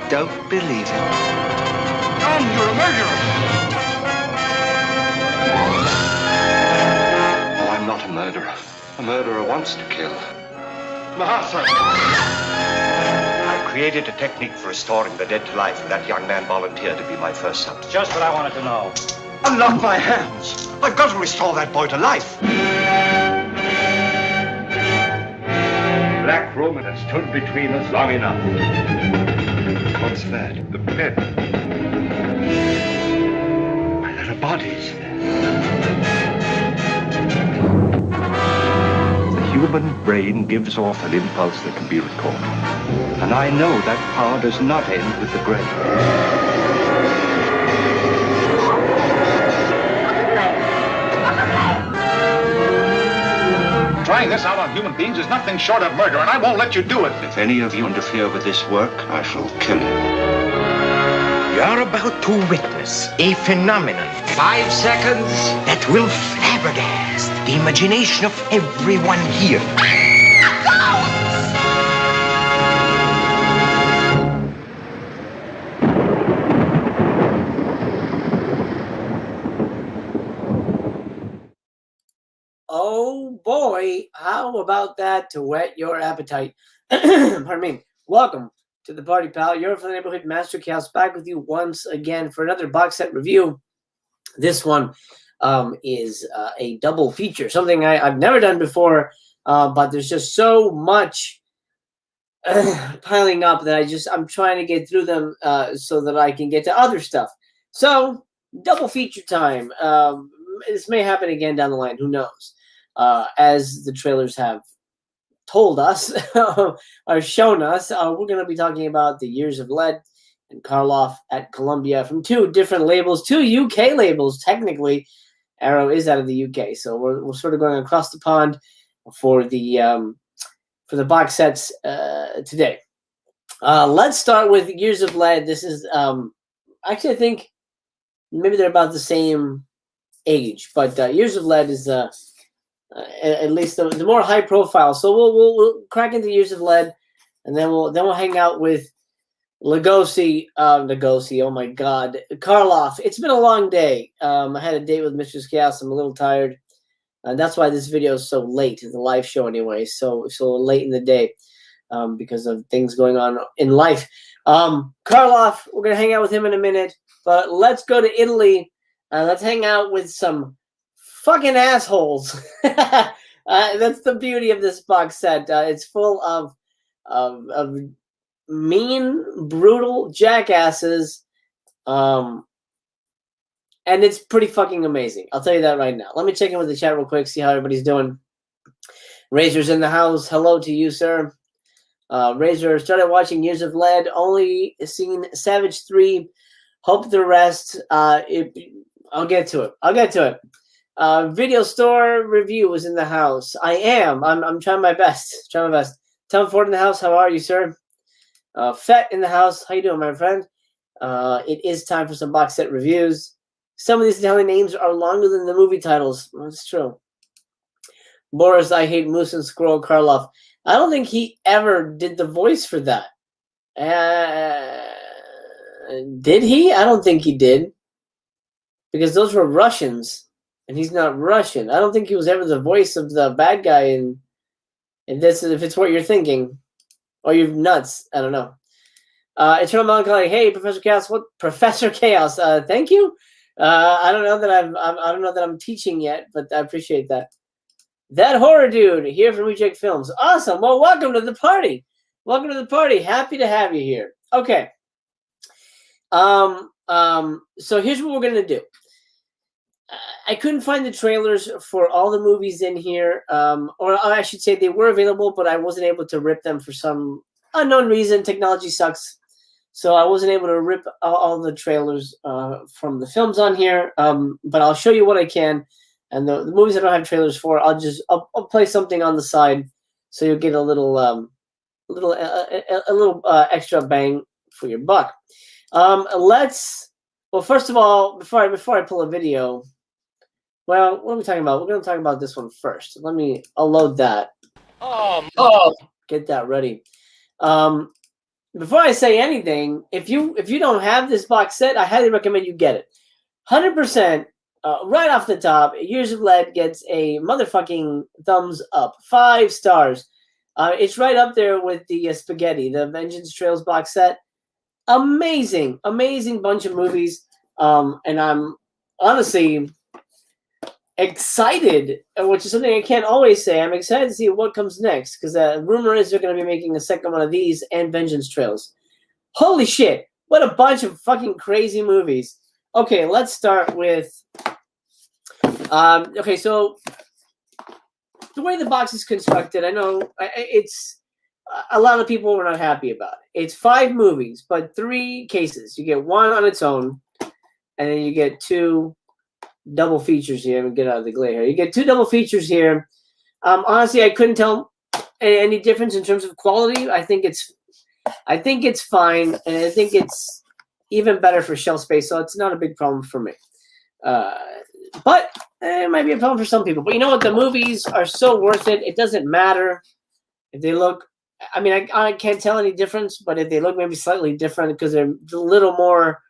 Don't believe it. John, you're a murderer! Oh, I'm not a murderer. A murderer wants to kill. Mahasa! I created a technique for restoring the dead to life, and that young man volunteered to be my first subject. Just what I wanted to know. Unlock my hands! I've got to restore that boy to life! Black Roman has stood between us long enough. What's that? The pit. Why, there are bodies. The human brain gives off an impulse that can be recalled. And I know that power does not end with the brain. Trying this out on human beings is nothing short of murder, and I won't let you do it. If any of you interfere with this work, I shall kill you. You're about to witness a phenomenon. 5 seconds that will flabbergast the imagination of everyone here. Oh boy, how about that to whet your appetite? Pardon me. Welcome to the party, pal. You're from the neighborhood Master Chaos, back with you once again for another box set review. This one is a double feature, something I've never done before, but there's just so much piling up that I'm trying to get through them so that I can get to other stuff. So, double feature time. This may happen again down the line. Who knows? As the trailers have told us or shown us, we're going to be talking about The Years of Lead and Karloff at Colombia from two different labels, two UK labels. Technically, Arrow is out of the UK, so we're sort of going across the pond for the box sets today. Let's start with Years of Lead. This is actually, I think maybe they're about the same age, but Years of Lead is at least the more high profile. So we'll crack into Years of Lead, and then we'll hang out with Lugosi. Oh my God, Karloff. It's been a long day. I had a date with Mr. Chaos. I'm a little tired, and that's why this video is so late. It's a live show anyway, so late in the day because of things going on in life. Karloff. We're gonna hang out with him in a minute, but let's go to Italy. Let's hang out with some fucking assholes. That's the beauty of this box set. It's full of mean, brutal jackasses, and it's pretty fucking amazing. I'll tell you that right now. Let me check in with the chat real quick, see how everybody's doing. Razor's in the house. Hello to you, sir. Razor started watching Years of Lead. Only seen Savage 3. Hope the rest. I'll get to it. Video store review is in the house. I am. I'm trying my best. Tom Ford in the house. How are you, sir? Fett in the house. How you doing, my friend? It is time for some box set reviews. Some of these Italian names are longer than the movie titles. That's true. Boris, I hate Moose and Squirrel Karloff. I don't think he ever did the voice for that. Did he? I don't think he did. Because those were Russians, and he's not Russian. I don't think he was ever the voice of the bad guy in if it's what you're thinking, or you're nuts, I don't know. Eternal Melancholy. Hey, Professor Chaos. What Professor Chaos? Thank you. I don't know that I don't know that I'm teaching yet, but I appreciate that. That horror dude here from Reject Films. Awesome. Well, welcome to the party. Welcome to the party. Happy to have you here. Okay. So here's what we're gonna do. I couldn't find the trailers for all the movies in here, or I should say they were available, but I wasn't able to rip them for some unknown reason. Technology sucks, so I wasn't able to rip all the trailers from the films on here. But I'll show you what I can, and the movies I don't have trailers for, I'll play something on the side, so you'll get a little extra bang for your buck. Well, first of all, before I pull a video. Well, what are we talking about? We're going to talk about this one first. I'll load that. Oh, get that ready. Before I say anything, if you don't have this box set, I highly recommend you get it. 100%, right off the top, Years of Lead gets a motherfucking thumbs up. 5 stars. It's right up there with the Spaghetti, the Vengeance Trails box set. Amazing bunch of movies. And I'm honestly excited, which is something I can't always say. I'm excited to see what comes next, because the rumor is they're going to be making a second one of these and Vengeance Trails. Holy shit, what a bunch of fucking crazy movies. Okay, let's start with okay, so the way the box is constructed, I know it's a lot of people were not happy about it. It's 5 movies, but 3 cases. You get 1 on its own, and then you get 2 double features here. Get out of the glare here. You get 2 double features here. Honestly, I couldn't tell any difference in terms of quality. I think it's fine, and I think it's even better for shelf space, so it's not a big problem for me. But it might be a problem for some people. But you know what? The movies are so worth it. It doesn't matter if they look. I mean, I can't tell any difference, but if they look maybe slightly different because they're a little more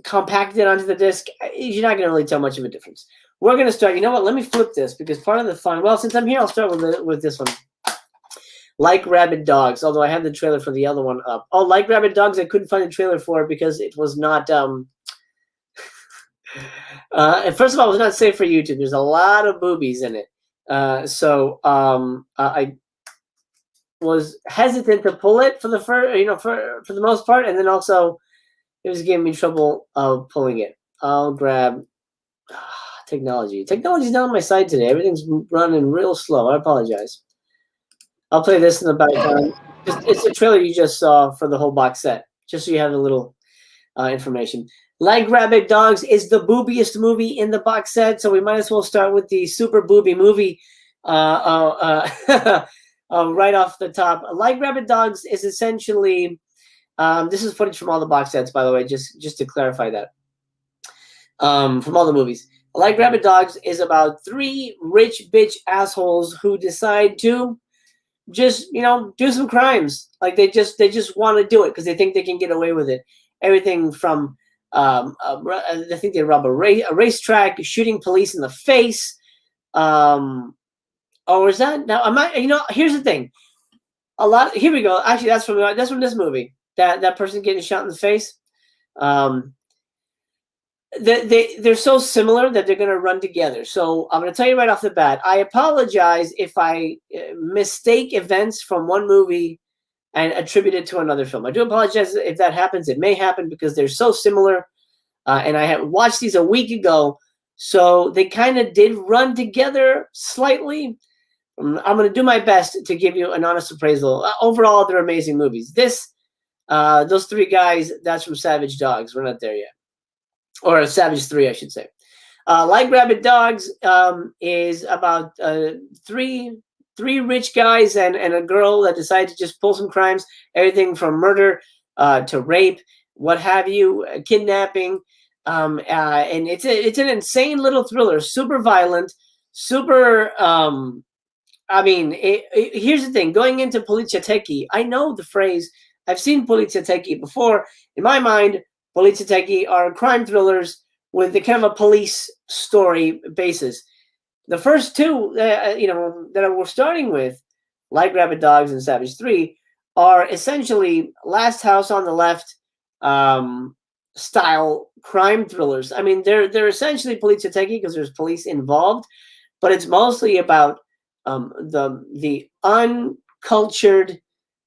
compacted onto the disc, you're not going to really tell much of a difference. We're going to start. You know what? Let me flip this, because part of the fun. Well, since I'm here, I'll start with this one. Like Rabid Dogs, although I have the trailer for the other one up. Oh, Like Rabid Dogs, I couldn't find the trailer for because it was not. First of all, it was not safe for YouTube. There's a lot of boobies in it, so I was hesitant to pull it for the for the most part, and then also it was giving me trouble pulling it. I'll grab technology. Technology's not on my side today. Everything's running real slow. I apologize. I'll play this in the background. It's a trailer you just saw for the whole box set, just so you have a little information. Like Rabid Dogs is the boobiest movie in the box set, so we might as well start with the super booby movie right off the top. Like Rabid Dogs is essentially, this is footage from all the box sets, by the way, just to clarify that, from all the movies. Like Rabid Dogs is about 3 rich bitch assholes who decide to just, do some crimes. Like they just want to do it because they think they can get away with it. Everything from I think they rob a racetrack, shooting police in the face. Or is that now? Here's the thing. Here we go. Actually, that's from this movie. That person getting shot in the face. They're so similar that they're going to run together. So I'm going to tell you right off the bat. I apologize if I mistake events from one movie and attribute it to another film. I do apologize if that happens. It may happen because they're so similar. And I had watched these a week ago, so they kind of did run together slightly. I'm going to do my best to give you an honest appraisal. Overall, they're amazing movies. Those 3 guys, that's from Savage Dogs. We're not there yet. Or Savage 3, I should say. Like Rabid Dogs is about 3 rich guys and a girl that decide to just pull some crimes, everything from murder to rape, what have you, kidnapping, and it's an insane little thriller, super violent, super. Here's the thing: going into Polizioteki, I know the phrase. I've seen Polizioteki before. In my mind, Polizioteki are crime thrillers with the kind of a police story basis. The first two, that we're starting with, like Rabid Dogs and Savage 3, are essentially Last House on the Left style crime thrillers. I mean, they're essentially police detective because there's police involved, but it's mostly about the uncultured,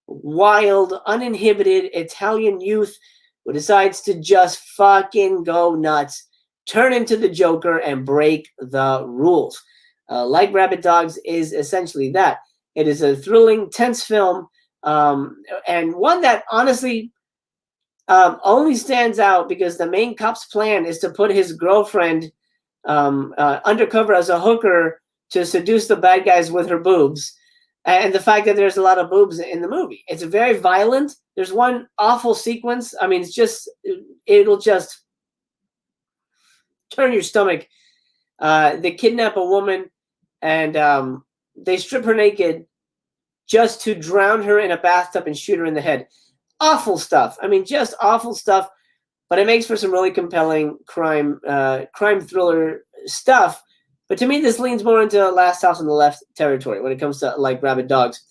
wild, uninhibited Italian youth who decides to just fucking go nuts, turn into the Joker, and break the rules. Like Rabid Dogs is essentially that. It is a thrilling, tense film, and one that honestly only stands out because the main cop's plan is to put his girlfriend undercover as a hooker to seduce the bad guys with her boobs. And the fact that there's a lot of boobs in the movie. It's very violent. There's one awful sequence. I mean, it'll just turn your stomach. They kidnap a woman and they strip her naked just to drown her in a bathtub and shoot her in the head. Awful stuff. I mean, just awful stuff. But it makes for some really compelling crime thriller stuff. But to me, this leans more into Last House on the Left territory when it comes to like Rabid Dogs.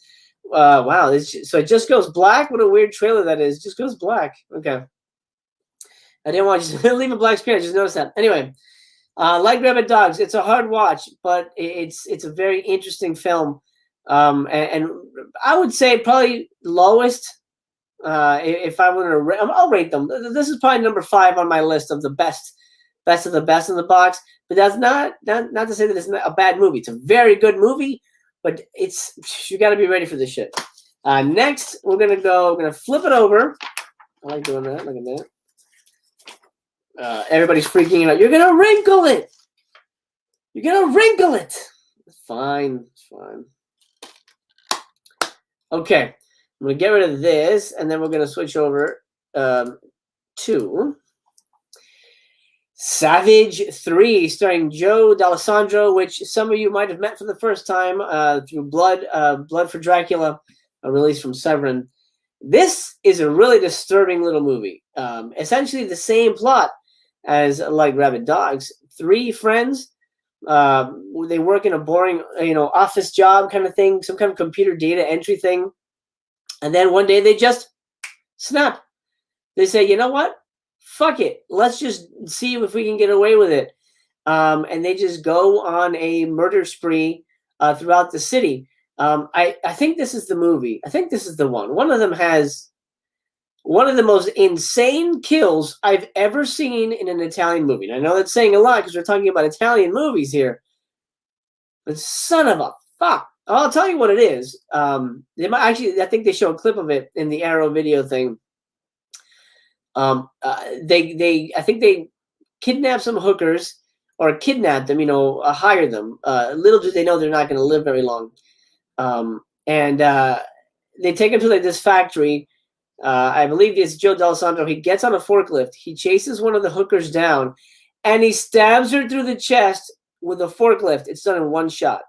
Wow. So it just goes black. What a weird trailer that is. It just goes black. Okay. I didn't want you to leave a black screen. I just noticed that. Anyway, like Rabid Dogs, it's a hard watch, but it's a very interesting film. And I would say probably lowest. If I want to, I'll rate them. This is probably number 5 on my list of the best of the best in the box. But that's not to say that it's not a bad movie. It's a very good movie, but you got to be ready for this shit. Next, we're gonna flip it over. I like doing that. Look at that. Everybody's freaking out. You're gonna wrinkle it. You're gonna wrinkle it. It's fine. It's fine. Okay, I'm gonna get rid of this, and then we're gonna switch over to Savage 3, starring Joe D'Alessandro, which some of you might have met for the first time through Blood for Dracula, a release from Severin. This is a really disturbing little movie. Essentially the same plot as like Rabid Dogs. 3 friends, they work in a boring, office job kind of thing, some kind of computer data entry thing. And then one day they just snap. They say, you know what? Fuck it. Let's just see if we can get away with it. And they just go on a murder spree throughout the city. I think this is the movie. I think this is the one. One of them has one of the most insane kills I've ever seen in an Italian movie. And I know that's saying a lot because we're talking about Italian movies here. But son of a fuck. I'll tell you what it is. They might actually, I think they show a clip of it in the Arrow video thing. I think they kidnapped some hookers or kidnapped them, hire them. Little do they know they're not going to live very long. And they take him to this factory. I believe it's Joe D'Alessandro. He gets on a forklift. He chases one of the hookers down, and he stabs her through the chest with a forklift. It's done in one shot.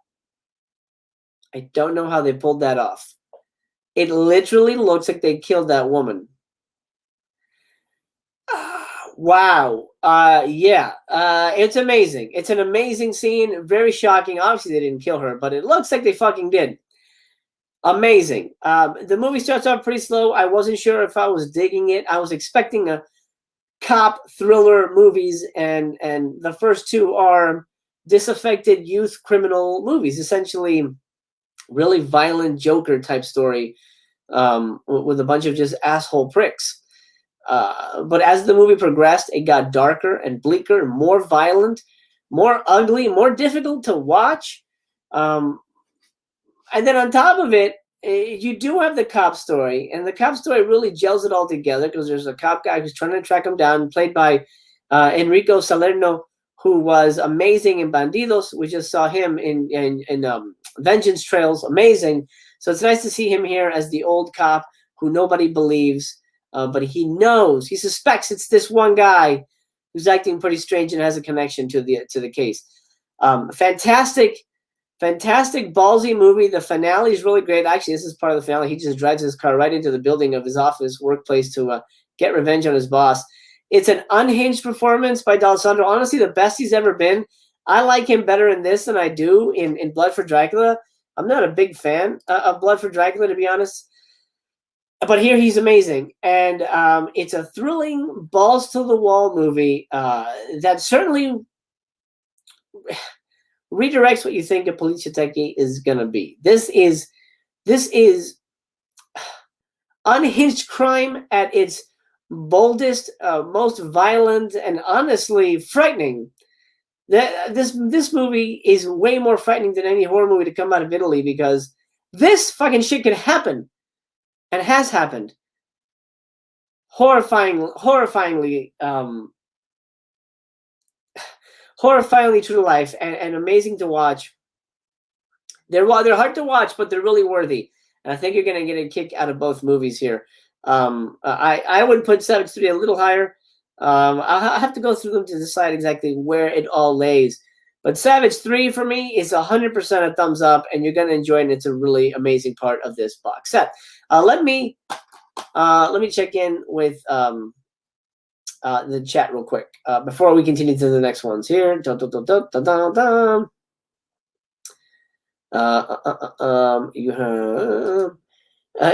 I don't know how they pulled that off. It literally looks like they killed that woman. Wow. Yeah. It's amazing. It's an amazing scene. Very shocking. Obviously, they didn't kill her, but it looks like they fucking did. Amazing. The movie starts off pretty slow. I wasn't sure if I was digging it. I was expecting a cop thriller movies, and the first 2 are disaffected youth criminal movies, essentially really violent Joker type story with a bunch of just asshole pricks. But as the movie progressed, it got darker and bleaker, more violent, more ugly, more difficult to watch. And then on top of it, you do have the cop story, and the cop story really gels it all together because there's a cop guy who's trying to track him down, played by Enrico Salerno, who was amazing in Bandidos. We just saw him in Vengeance Trails, amazing. So it's nice to see him here as the old cop who nobody believes, but he knows, he suspects it's this one guy who's acting pretty strange and has a connection to the case. Fantastic ballsy movie. The finale is really great. Actually, this is part of the finale. He just drives his car right into the building of his office workplace to get revenge on his boss. It's an unhinged performance by D'Alessandro. Honestly, the best he's ever been. I like him better in this than I do in Blood for Dracula. I'm not a big fan of Blood for Dracula, to be honest. But here he's amazing. And it's a thrilling, balls-to-the-wall movie that certainly redirects what you think a police detective is going to be. This is unhinged crime at its boldest, most violent, and honestly frightening. This movie is way more frightening than any horror movie to come out of Italy, because this fucking shit could happen and has happened. Horrifyingly true to life, and amazing to watch. They're hard to watch, but they're really worthy. And I think you're going to get a kick out of both movies here. I would put Savage 3 a little higher. I'll have to go through them to decide exactly where it all lays. But Savage 3 for me is 100% a thumbs up, and you're going to enjoy it, and it's a really amazing part of this box set. Let me check in with the chat real quick before we continue to the next ones here.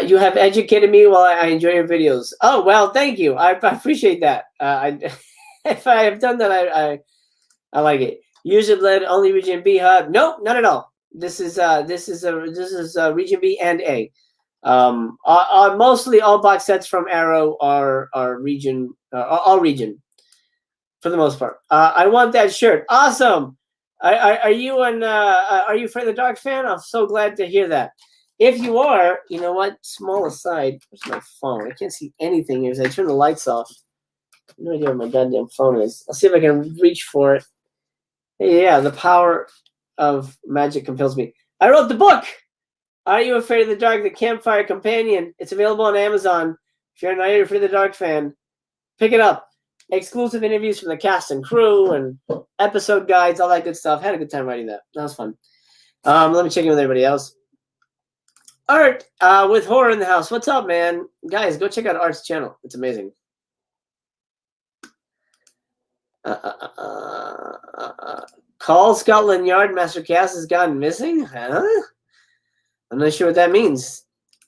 You have educated me while I enjoy your videos. Oh, well, thank you. I appreciate that. If I have done that, I like it. User bled only region B hub. Nope, not at all. This is region B and A. Mostly all box sets from Arrow are region, all region, for the most part. I want that shirt. Awesome. Are you Afraid of the Dark fan? I'm so glad to hear that. If you are, you know what? Small aside. Where's my phone? I can't see anything here as I turn the lights off. No idea where my goddamn phone is. I'll see if I can reach for it. Yeah, the power of magic compels me. I wrote the book. Are You Afraid of the Dark? The Campfire Companion. It's available on Amazon. If you're not Afraid of the Dark fan, pick it up. Exclusive interviews from the cast and crew and episode guides, all that good stuff. Had a good time writing that. That was fun. Let me check in with everybody else. Art with Horror in the House. What's up, man? Guys, go check out Art's channel. It's amazing. Call Scotland Yard. Master Cass has gone missing? Huh? I'm not sure what that means.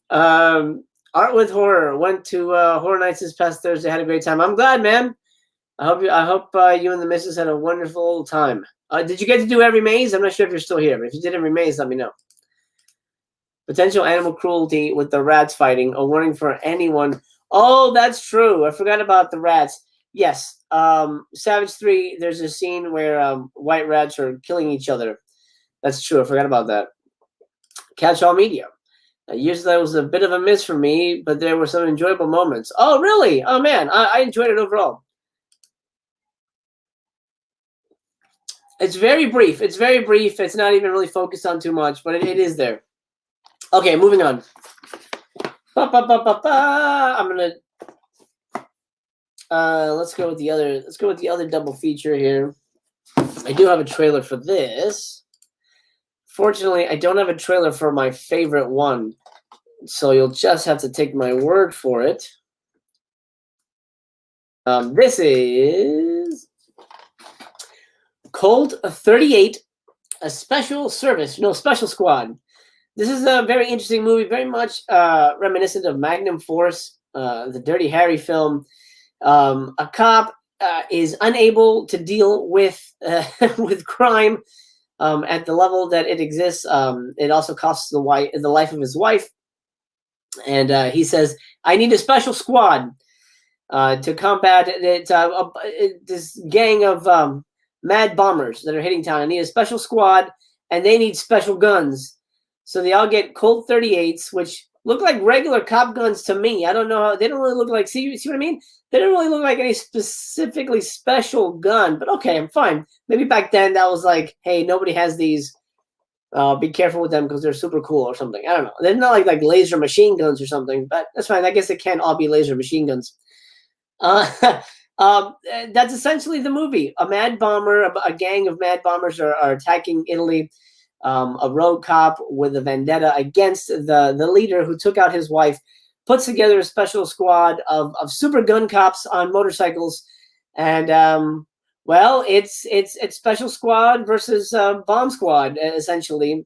Art with Horror. Went to Horror Nights this past Thursday. Had a great time. I'm glad, man. I hope you and the missus had a wonderful time. Did you get to do every maze? I'm not sure if you're still here, but if you did every maze, let me know. Potential animal cruelty with the rats fighting. A warning for anyone. Oh, that's true. I forgot about the rats. Yes. Savage 3, there's a scene where white rats are killing each other. That's true. I forgot about that. Catch All Media. Usually that was a bit of a miss for me, but there were some enjoyable moments. Oh, really? Oh, man. I enjoyed it overall. It's very brief. It's very brief. It's not even really focused on too much, but it is there. Okay, moving on. I'm gonna let's go with the other double feature here. I do have a trailer for this. Fortunately, I don't have a trailer for my favorite one, so you'll just have to take my word for it. This is Cold 38, a special squad. This is a very interesting movie, very much reminiscent of Magnum Force, the Dirty Harry film. A cop is unable to deal with crime at the level that it exists. It also costs the life of his wife. And he says, I need a special squad to combat this gang of mad bombers that are hitting town. I need a special squad, and they need special guns. So they all get Colt 38s, which look like regular cop guns to me. I don't know how they don't really look like. See what I mean? They don't really look like any specifically special gun. But okay, I'm fine. Maybe back then that was like, hey, nobody has these. Be careful with them because they're super cool or something. I don't know. They're not like laser machine guns or something. But that's fine. I guess it can't all be laser machine guns. That's essentially the movie. A gang of mad bombers are attacking Italy. A rogue cop with a vendetta against the leader who took out his wife puts together a special squad of super gun cops on motorcycles, and Well, it's Special Squad versus Bomb Squad, essentially.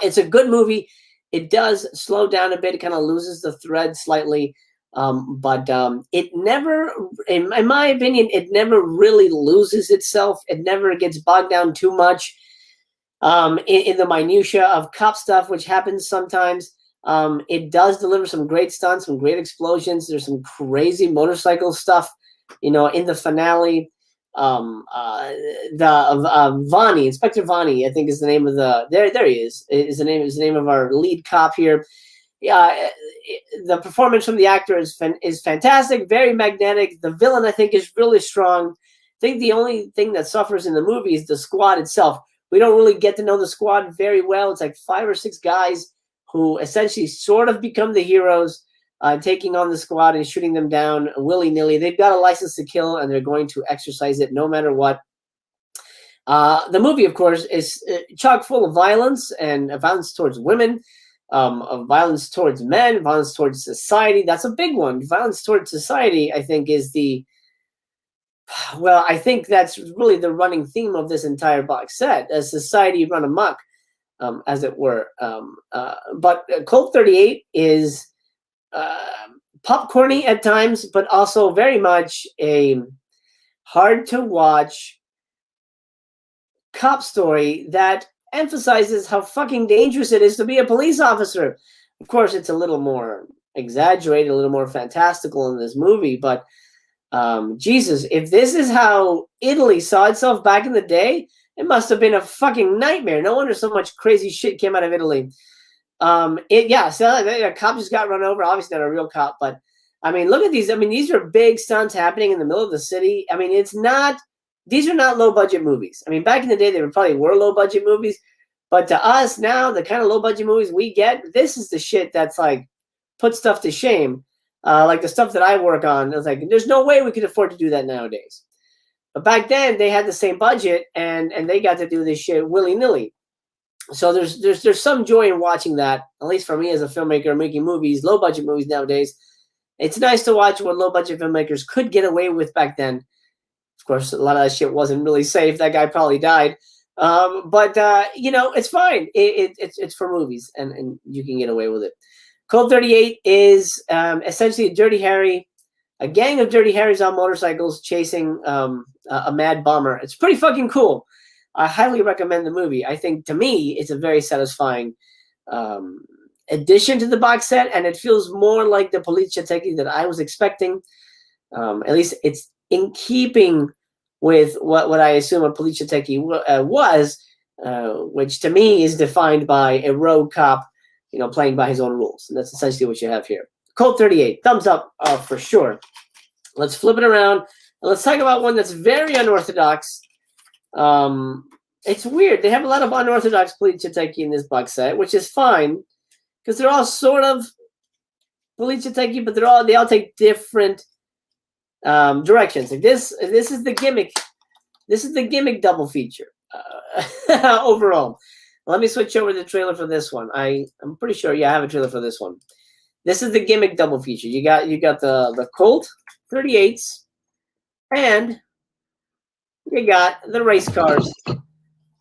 It's a good movie. It does slow down a bit. It kind of loses the thread slightly. But it never, in my opinion, it never really loses itself. It never gets bogged down too much in the minutia of cop stuff, which happens sometimes. It does deliver some great stunts, some great explosions. There's some crazy motorcycle stuff, in the finale. Vonnie, Inspector Vonnie, I think is the name of there he is the name of our lead cop here. The performance from the actor is fantastic, very magnetic. The villain, I think, is really strong. I think the only thing that suffers in the movie is the squad itself. We don't really get to know the squad very well. It's like 5 or 6 guys who essentially sort of become the heroes, taking on the squad and shooting them down willy-nilly. They've got a license to kill, and they're going to exercise it no matter what. The movie, of course, is chock full of violence, and violence towards women, of violence towards men, violence towards society. That's a big one. Violence towards society, I think, is I think that's really the running theme of this entire box set, as society run amok, as it were. But Colt 38 is popcorny at times, but also very much a hard-to-watch cop story that emphasizes how fucking dangerous it is to be a police officer. Of course, it's a little more exaggerated, a little more fantastical in this movie, but Jesus, if this is how Italy saw itself back in the day, it must have been a fucking nightmare. No wonder so much crazy shit came out of Italy. So a cop just got run over. Obviously not a real cop, but I mean, look at these. I mean, these are big stunts happening in the middle of the city. I mean, these are not low budget movies. I mean, back in the day, they probably were low budget movies, but to us now, the kind of low budget movies we get, this is the shit that's like put stuff to shame. Like the stuff that I work on, I was like, there's no way we could afford to do that nowadays. But back then, they had the same budget, and they got to do this shit willy-nilly. So there's some joy in watching that, at least for me as a filmmaker making movies, low-budget movies nowadays. It's nice to watch what low-budget filmmakers could get away with back then. Of course, a lot of that shit wasn't really safe. That guy probably died. But it's fine. It's for movies, and you can get away with it. Colt 38 is essentially a gang of Dirty Harrys on motorcycles chasing a mad bomber. It's pretty fucking cool. I highly recommend the movie. I think, to me, it's a very satisfying addition to the box set, and it feels more like the Poliziotteschi that I was expecting. At least it's in keeping with what I assume a Poliziotteschi was, which to me is defined by a rogue cop, playing by his own rules. And that's essentially what you have here. Colt 38, thumbs up for sure. Let's flip it around, and let's talk about one that's very unorthodox. It's weird. They have a lot of unorthodox Poliziotteschi in this box set, which is fine, because they're all sort of Poliziotteschi, but they all take different directions. Like this is the gimmick. This is the gimmick double feature overall. Let me switch over to the trailer for this one. I'm pretty sure, I have a trailer for this one. This is the gimmick double feature. You got the Colt 38s, and you got the race cars.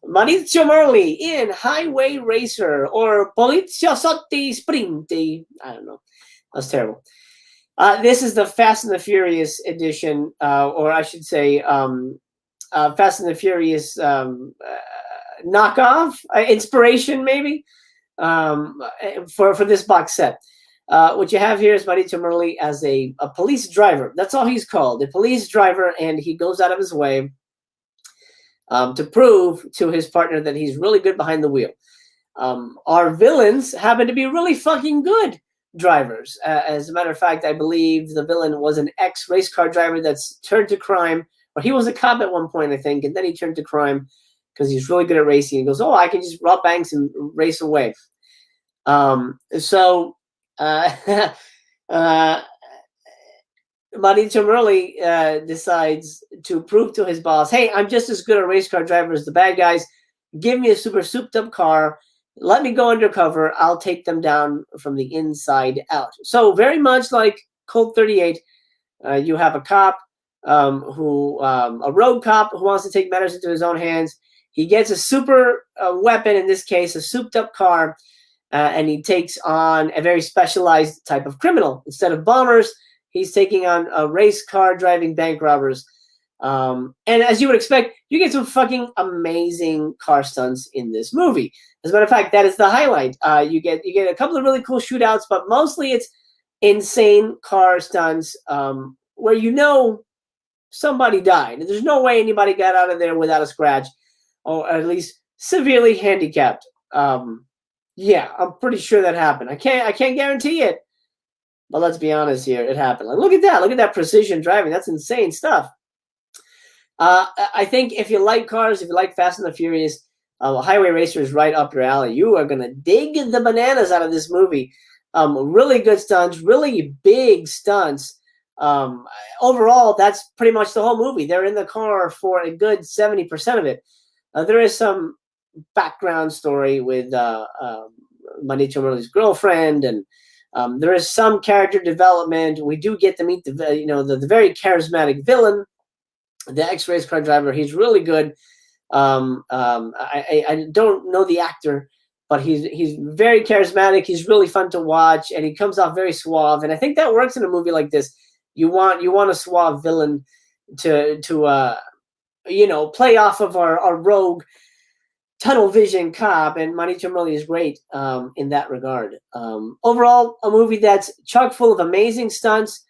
Maurizio Merli in Highway Racer, or Poliziotti Sprinti. I don't know. That's terrible. This is the Fast and the Furious edition, or I should say Fast and the Furious knockoff, inspiration maybe, for this box set. What you have here is Maurizio Merli as a police driver. That's all he's called, a police driver, and he goes out of his way to prove to his partner that he's really good behind the wheel. Our villains happen to be really fucking good drivers. As a matter of fact, I believe the villain was an ex-race car driver that's turned to crime, or he was a cop at one point, I think, and then he turned to crime because he's really good at racing. He goes, I can just rob banks and race away. Maurizio Merli decides to prove to his boss, hey, I'm just as good a race car driver as the bad guys. Give me a super souped-up car. Let me go undercover. I'll take them down from the inside out. So very much like Colt 38, you have a cop a road cop who wants to take matters into his own hands. He gets a super weapon, in this case, a souped-up car, and he takes on a very specialized type of criminal. Instead of bombers, he's taking on race car driving bank robbers. And as you would expect, you get some fucking amazing car stunts in this movie. As a matter of fact, that is the highlight. You get a couple of really cool shootouts, but mostly it's insane car stunts where you know somebody died. There's no way anybody got out of there without a scratch, or at least severely handicapped. Yeah, I'm pretty sure that happened. I can't guarantee it, but let's be honest here, it happened. Like, look at that precision driving. That's insane stuff. I think if you like cars, if you like Fast and the Furious, Highway Racer is right up your alley. You are gonna dig the bananas out of this movie. Really good stunts, really big stunts. Overall, that's pretty much the whole movie. They're in the car for a good 70% of it. There is some background story with Manito Murley's girlfriend, and there is some character development. We do get to meet the very charismatic villain, the ex-race car driver. He's really good. I don't know the actor, but he's very charismatic. He's really fun to watch, and he comes off very suave. And I think that works in a movie like this. You want a suave villain to play off of our rogue tunnel vision cop, and Manito Murley is great in that regard. Overall, a movie that's chock full of amazing stunts,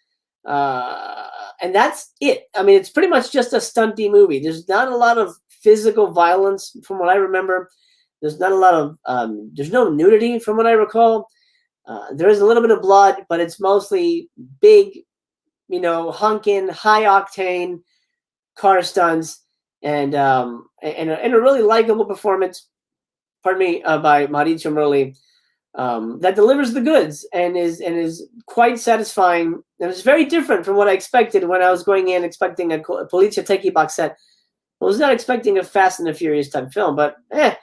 and that's it. I mean, it's pretty much just a stunty movie. There's not a lot of physical violence from what I remember. There's not a lot of there's no nudity from what I recall. There is a little bit of blood, but it's mostly big, hunkin', high octane car stunts, and a really likable performance, by Mauricio Murley, that delivers the goods and is quite satisfying. And it's very different from what I expected when I was going in expecting a Polizia Techie box set. I was not expecting a Fast and the Furious type film, but there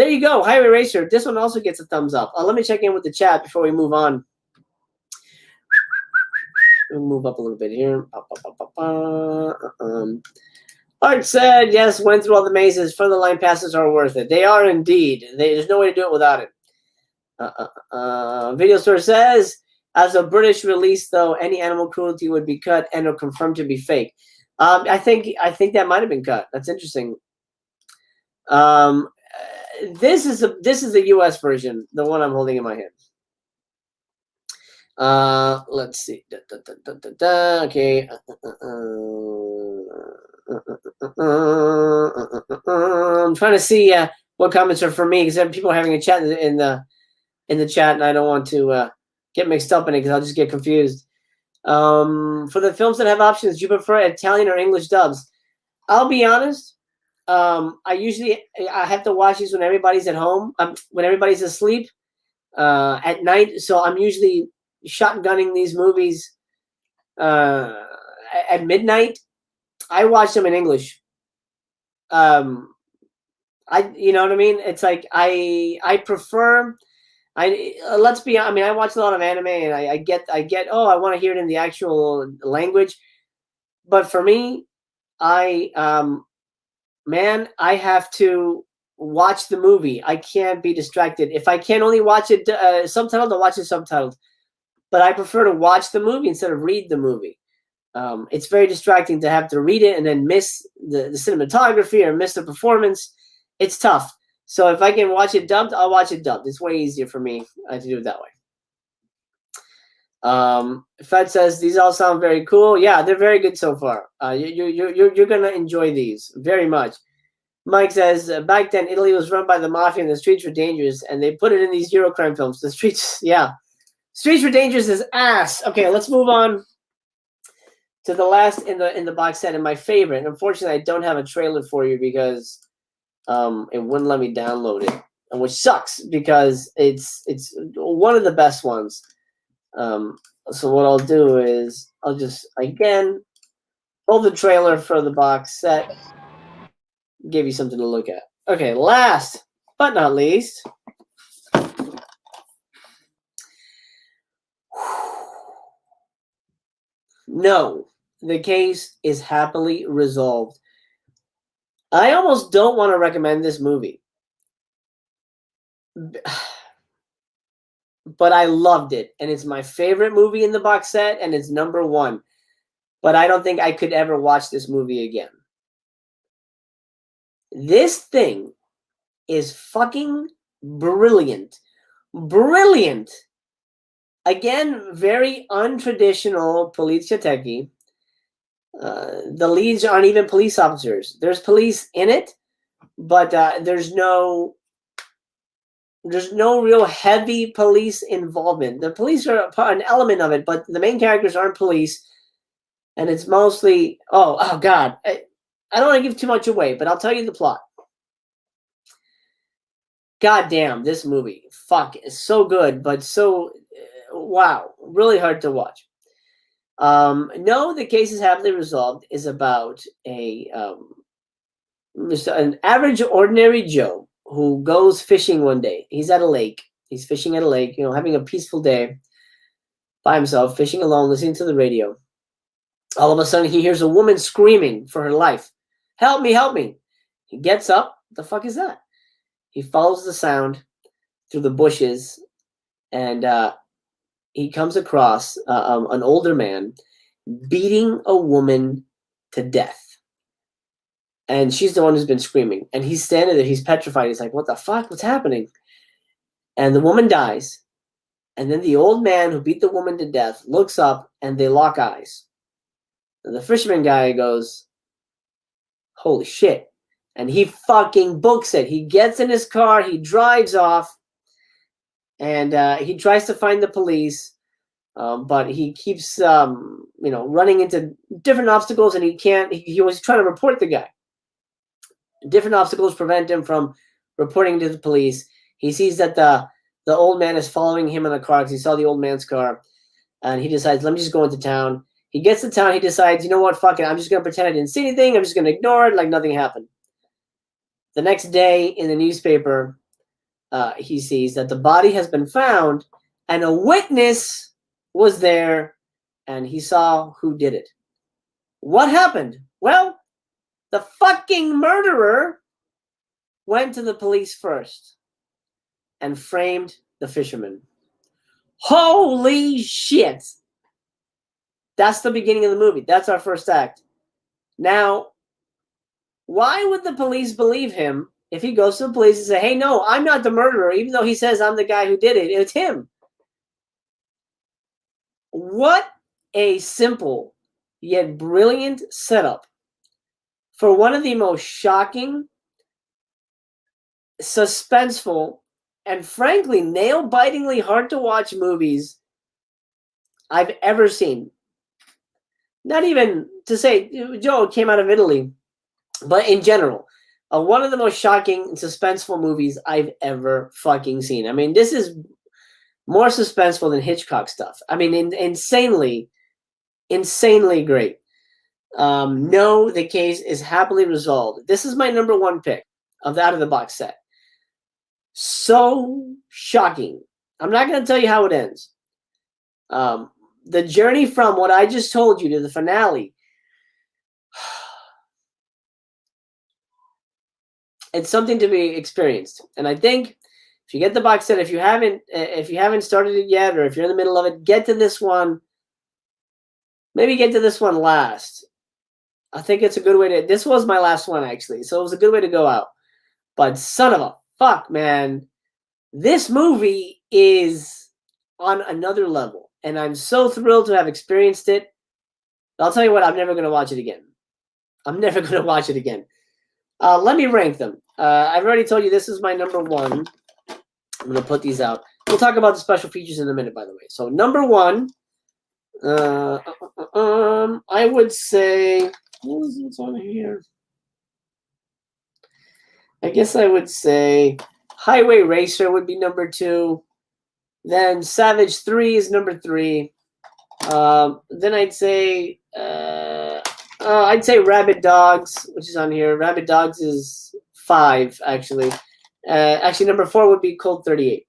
you go, Highway Racer. This one also gets a thumbs up. Let me check in with the chat before we move on. We'll move up a little bit here. Art said, yes, went through all the mazes. Front of the line passes are worth it. They are indeed. There's no way to do it without it. Video Store says, as a British release, though, any animal cruelty would be cut and are confirmed to be fake. I think that might have been cut. That's interesting. This is the U.S. version, the one I'm holding in my hand. Let's see. Okay. I'm trying to see what comments are for me, because people are having a chat in the chat, and I don't want to get mixed up in it because I'll just get confused. For the films that have options, do you prefer Italian or English dubs? I'll be honest. I have to watch these when everybody's at home, when everybody's asleep at night. So I'm usually shotgunning these movies at midnight. I watch them in English. You know what I mean? It's like I prefer. Let's be. I mean, I watch a lot of anime, and I get. Oh, I want to hear it in the actual language. But for me, I have to watch the movie. I can't be distracted. If I can only watch it subtitled, I'll watch it subtitled. But I prefer to watch the movie instead of read the movie. It's very distracting to have to read it and then miss the cinematography or miss the performance. It's tough. So if I can watch it dubbed, I'll watch it dubbed. It's way easier for me to do it that way. Fed says these all sound very cool. Yeah, they're very good so far. You're gonna enjoy these very much. Mike says back then Italy was run by the mafia and the streets were dangerous, and they put it in these Eurocrime films. The streets, yeah, streets were dangerous as ass. Okay, let's move on to the last in the box set and my favorite. And unfortunately, I don't have a trailer for you because it wouldn't let me download it, and which sucks because it's one of the best ones. So what I'll do is I'll just again pull the trailer for the box set, give you something to look at. Okay, last but not least, no, the case is happily resolved. I almost don't want to recommend this movie. But I loved it, and it's my favorite movie in the box set, and it's number 1. But I don't think I could ever watch this movie again. This thing is fucking brilliant. Brilliant. Again, very untraditional police detective. The leads aren't even police officers. There's police in it, but there's no real heavy police involvement. The police are an element of it, but the main characters aren't police, and it's mostly oh god, I don't want to give too much away, but I'll tell you the plot. God damn, this movie, fuck, is so good, but so wow, really hard to watch. No, the case is happily resolved is about an average ordinary Joe who goes fishing one day. He's at a lake. He's fishing at a lake, having a peaceful day by himself, fishing alone, listening to the radio. All of a sudden, he hears a woman screaming for her life. Help me, help me. He gets up. What the fuck is that? He follows the sound through the bushes, and he comes across an older man beating a woman to death. And she's the one who's been screaming. And he's standing there. He's petrified. He's like, what the fuck? What's happening? And the woman dies. And then the old man who beat the woman to death looks up, and they lock eyes. And the fisherman guy goes, holy shit. And he fucking books it. He gets in his car. He drives off. And he tries to find the police. But he keeps, running into different obstacles, and he can't. He was trying to report the guy. Different obstacles prevent him from reporting to the police. He sees that the old man is following him in the car because he saw the old man's car, and he decides, let me just go into town. He gets to town. He decides, you know what, fuck it. I'm just going to pretend I didn't see anything. I'm just going to ignore it like nothing happened. The next day in the newspaper, he sees that the body has been found, and a witness was there, and he saw who did it. What happened? Well, the fucking murderer went to the police first and framed the fisherman. Holy shit! That's the beginning of the movie. That's our first act. Now, why would the police believe him if he goes to the police and say, hey, no, I'm not the murderer, even though he says I'm the guy who did it? It's him. What a simple yet brilliant setup for one of the most shocking, suspenseful, and frankly, nail-bitingly hard-to-watch movies I've ever seen. Not even to say, Joe came out of Italy, but in general, one of the most shocking and suspenseful movies I've ever fucking seen. I mean, this is more suspenseful than Hitchcock stuff. I mean, insanely great. No, the case is happily resolved. This is my number 1 pick of the out of the box set. So shocking. I'm not going to tell you how it ends. The journey from what I just told you to the finale, it's something to be experienced. And I think if you get the box set, if you haven't started it yet, or if you're in the middle of it, get to this one. Maybe get to this one last. I think it's a good way to. This was my last one, actually, so it was a good way to go out. But son of a fuck, man, this movie is on another level, and I'm so thrilled to have experienced it. I'll tell you what, I'm never going to watch it again. I'm never going to watch it again. Let me rank them. I've already told you this is my number 1. I'm going to put these out. We'll talk about the special features in a minute, by the way. So number 1, I would say, what was this on here? I guess I would say Highway Racer would be number 2. Then Savage 3 is number 3. Then I'd say Rabid Dogs, which is on here. Rabid Dogs is 5, actually. Actually, number 4 would be Cold 38.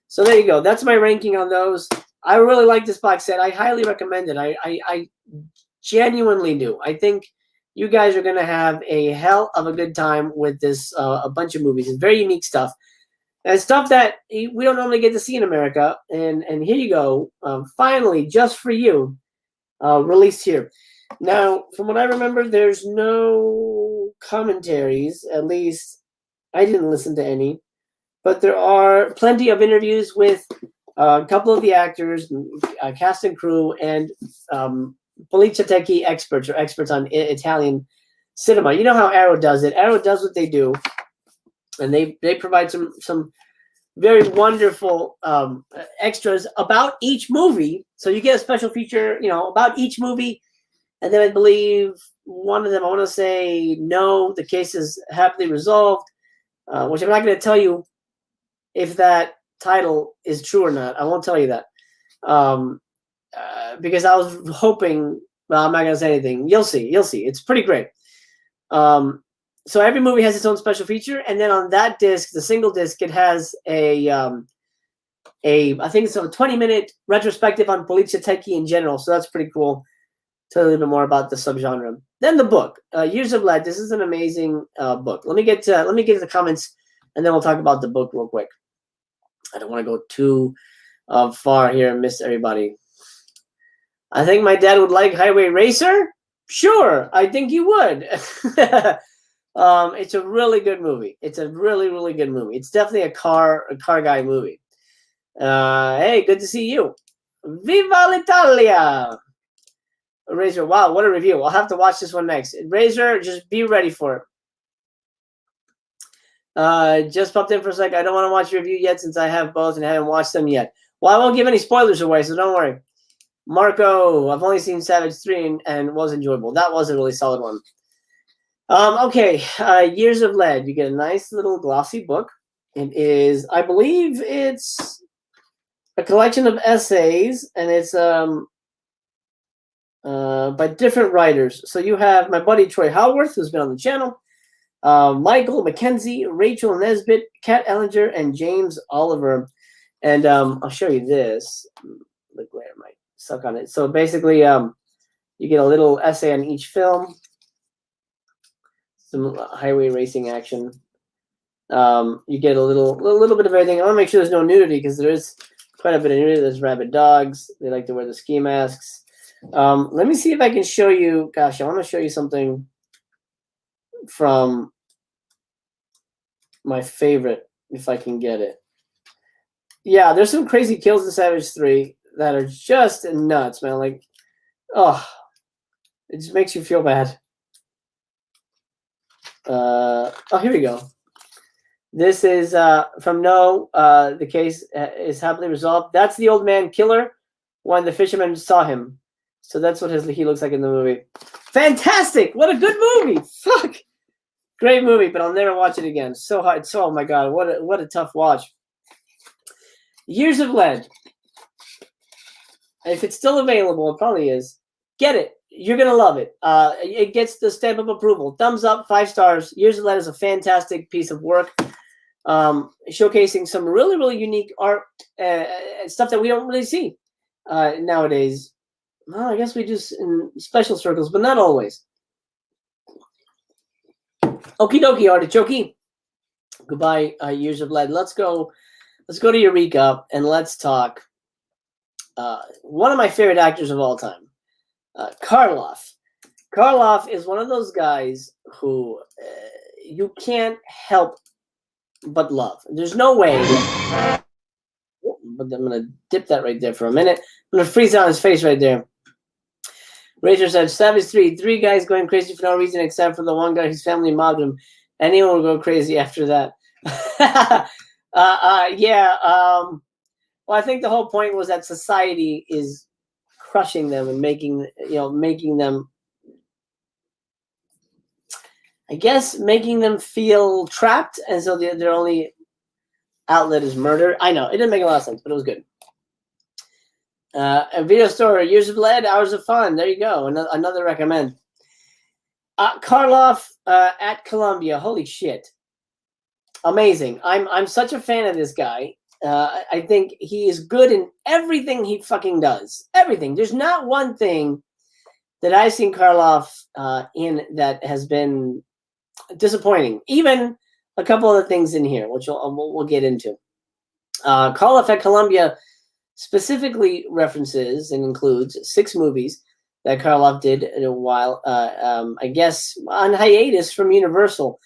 So there you go. That's my ranking on those. I really like this box set. I highly recommend it. I genuinely do. I think you guys are going to have a hell of a good time with this, a bunch of movies. It's very unique stuff. And stuff that we don't normally get to see in America. And here you go. Finally, just for you, released here. Now, from what I remember, there's no commentaries. At least I didn't listen to any. But there are plenty of interviews with a couple of the actors, cast and crew, and Poliziotteschi experts, or experts on Italian cinema. You know how Arrow does it. Arrow does what they do. And they provide some very wonderful extras about each movie. So you get a special feature, about each movie. And then I believe one of them, I want to say, no, the case is happily resolved, which I'm not going to tell you if that title is true or not. I won't tell you that. Because I was hoping, well, I'm not going to say anything. You'll see. It's pretty great. So every movie has its own special feature, and then on that disc, the single disc, it has I think it's a 20-minute retrospective on Poliziotteschi in general. So that's pretty cool. Tell you a little bit more about the subgenre. Then the book, Years of Lead. This is an amazing book. Let me get to the comments, and then we'll talk about the book real quick. I don't want to go too far here and miss everybody. I think my dad would like Highway Racer. Sure, I think he would. It's a really good movie. It's a really, really good movie. It's definitely a car guy movie. Hey, good to see you. Viva l'Italia! Razor, wow, what a review. I'll have to watch this one next. Razor, just be ready for it. Just popped in for a sec. I don't want to watch your review yet since I have both and haven't watched them yet. Well, I won't give any spoilers away, so don't worry. Marco, I've only seen Savage 3 and was enjoyable. That was a really solid one. Okay, Years of Lead. You get a nice little glossy book. It is, I believe it's a collection of essays, and it's by different writers. So you have my buddy Troy Howarth, who's been on the channel, Michael Mackenzie, Rachel Nesbitt, Kat Ellinger, and James Oliver. And I'll show you this. The glare might suck on it. So basically, you get a little essay on each film, some highway racing action. You get a little bit of everything. I want to make sure there's no nudity because there is quite a bit of nudity. There's rabid dogs. They like to wear the ski masks. Let me see if I can show you. Gosh, I want to show you something from my favorite, if I can get it. Yeah, there's some crazy kills in Savage 3 that are just nuts, man. Like, oh, it just makes you feel bad. Oh, here we go. This is from No. The case is happily resolved. That's the old man killer when the fisherman saw him. So that's what he looks like in the movie. Fantastic! What a good movie! Fuck! Great movie, but I'll never watch it again. So hard. So, oh my god, what a tough watch. Years of Lead. If it's still available, it probably is. Get it. You're going to love it. It gets the stamp of approval. Thumbs up, 5 stars. Years of Lead is a fantastic piece of work. Showcasing some really, really unique art stuff that we don't really see nowadays. Well, I guess we do in special circles, but not always. Okie dokie, artichoke. Goodbye, Years of Lead. Let's go to Eureka and let's talk one of my favorite actors of all time, Karloff. Karloff is one of those guys who you can't help but love. There's no way. But I'm going to dip that right there for a minute. I'm going to freeze on his face right there. Razor said, Savage 3 guys going crazy for no reason except for the one guy whose family mobbed him. Anyone will go crazy after that. Yeah. Well, I think the whole point was that society is crushing them and making them, I guess, making them feel trapped. And so their only outlet is murder. I know. It didn't make a lot of sense, but it was good. A video store, Years of Lead, Hours of Fun. There you go. Another recommend. Karloff at Colombia. Holy shit. Amazing. I'm such a fan of this guy. I think he is good in everything he fucking does. Everything. There's not one thing that I've seen Karloff in that has been disappointing. Even a couple of the things in here, which we'll get into. Karloff at Colombia specifically references and includes 6 movies that Karloff did in a while, I guess, on hiatus from Universal.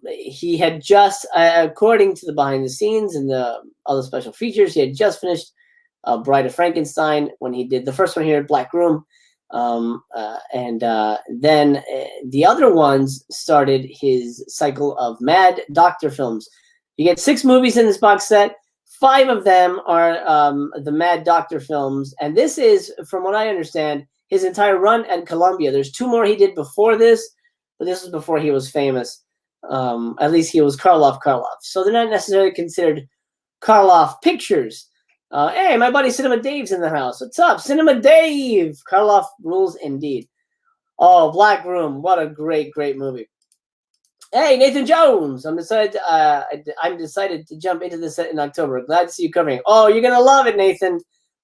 He had just, according to the behind the scenes and the other special features, he had just finished Bride of Frankenstein when he did the first one here, Black Room. And then the other ones started his cycle of Mad Doctor films. You get 6 movies in this box set. 5 of them are the Mad Doctor films. And this is, from what I understand, his entire run at Colombia. There's 2 more he did before this, but this was before he was famous. At least he was Karloff. So they're not necessarily considered Karloff pictures. Hey, my buddy Cinema Dave's in the house. What's up, Cinema Dave? Karloff rules indeed. Oh, Black Room. What a great, great movie. Hey, Nathan Jones. I'm decided to jump into this in October. Glad to see you covering. Oh, you're going to love it, Nathan.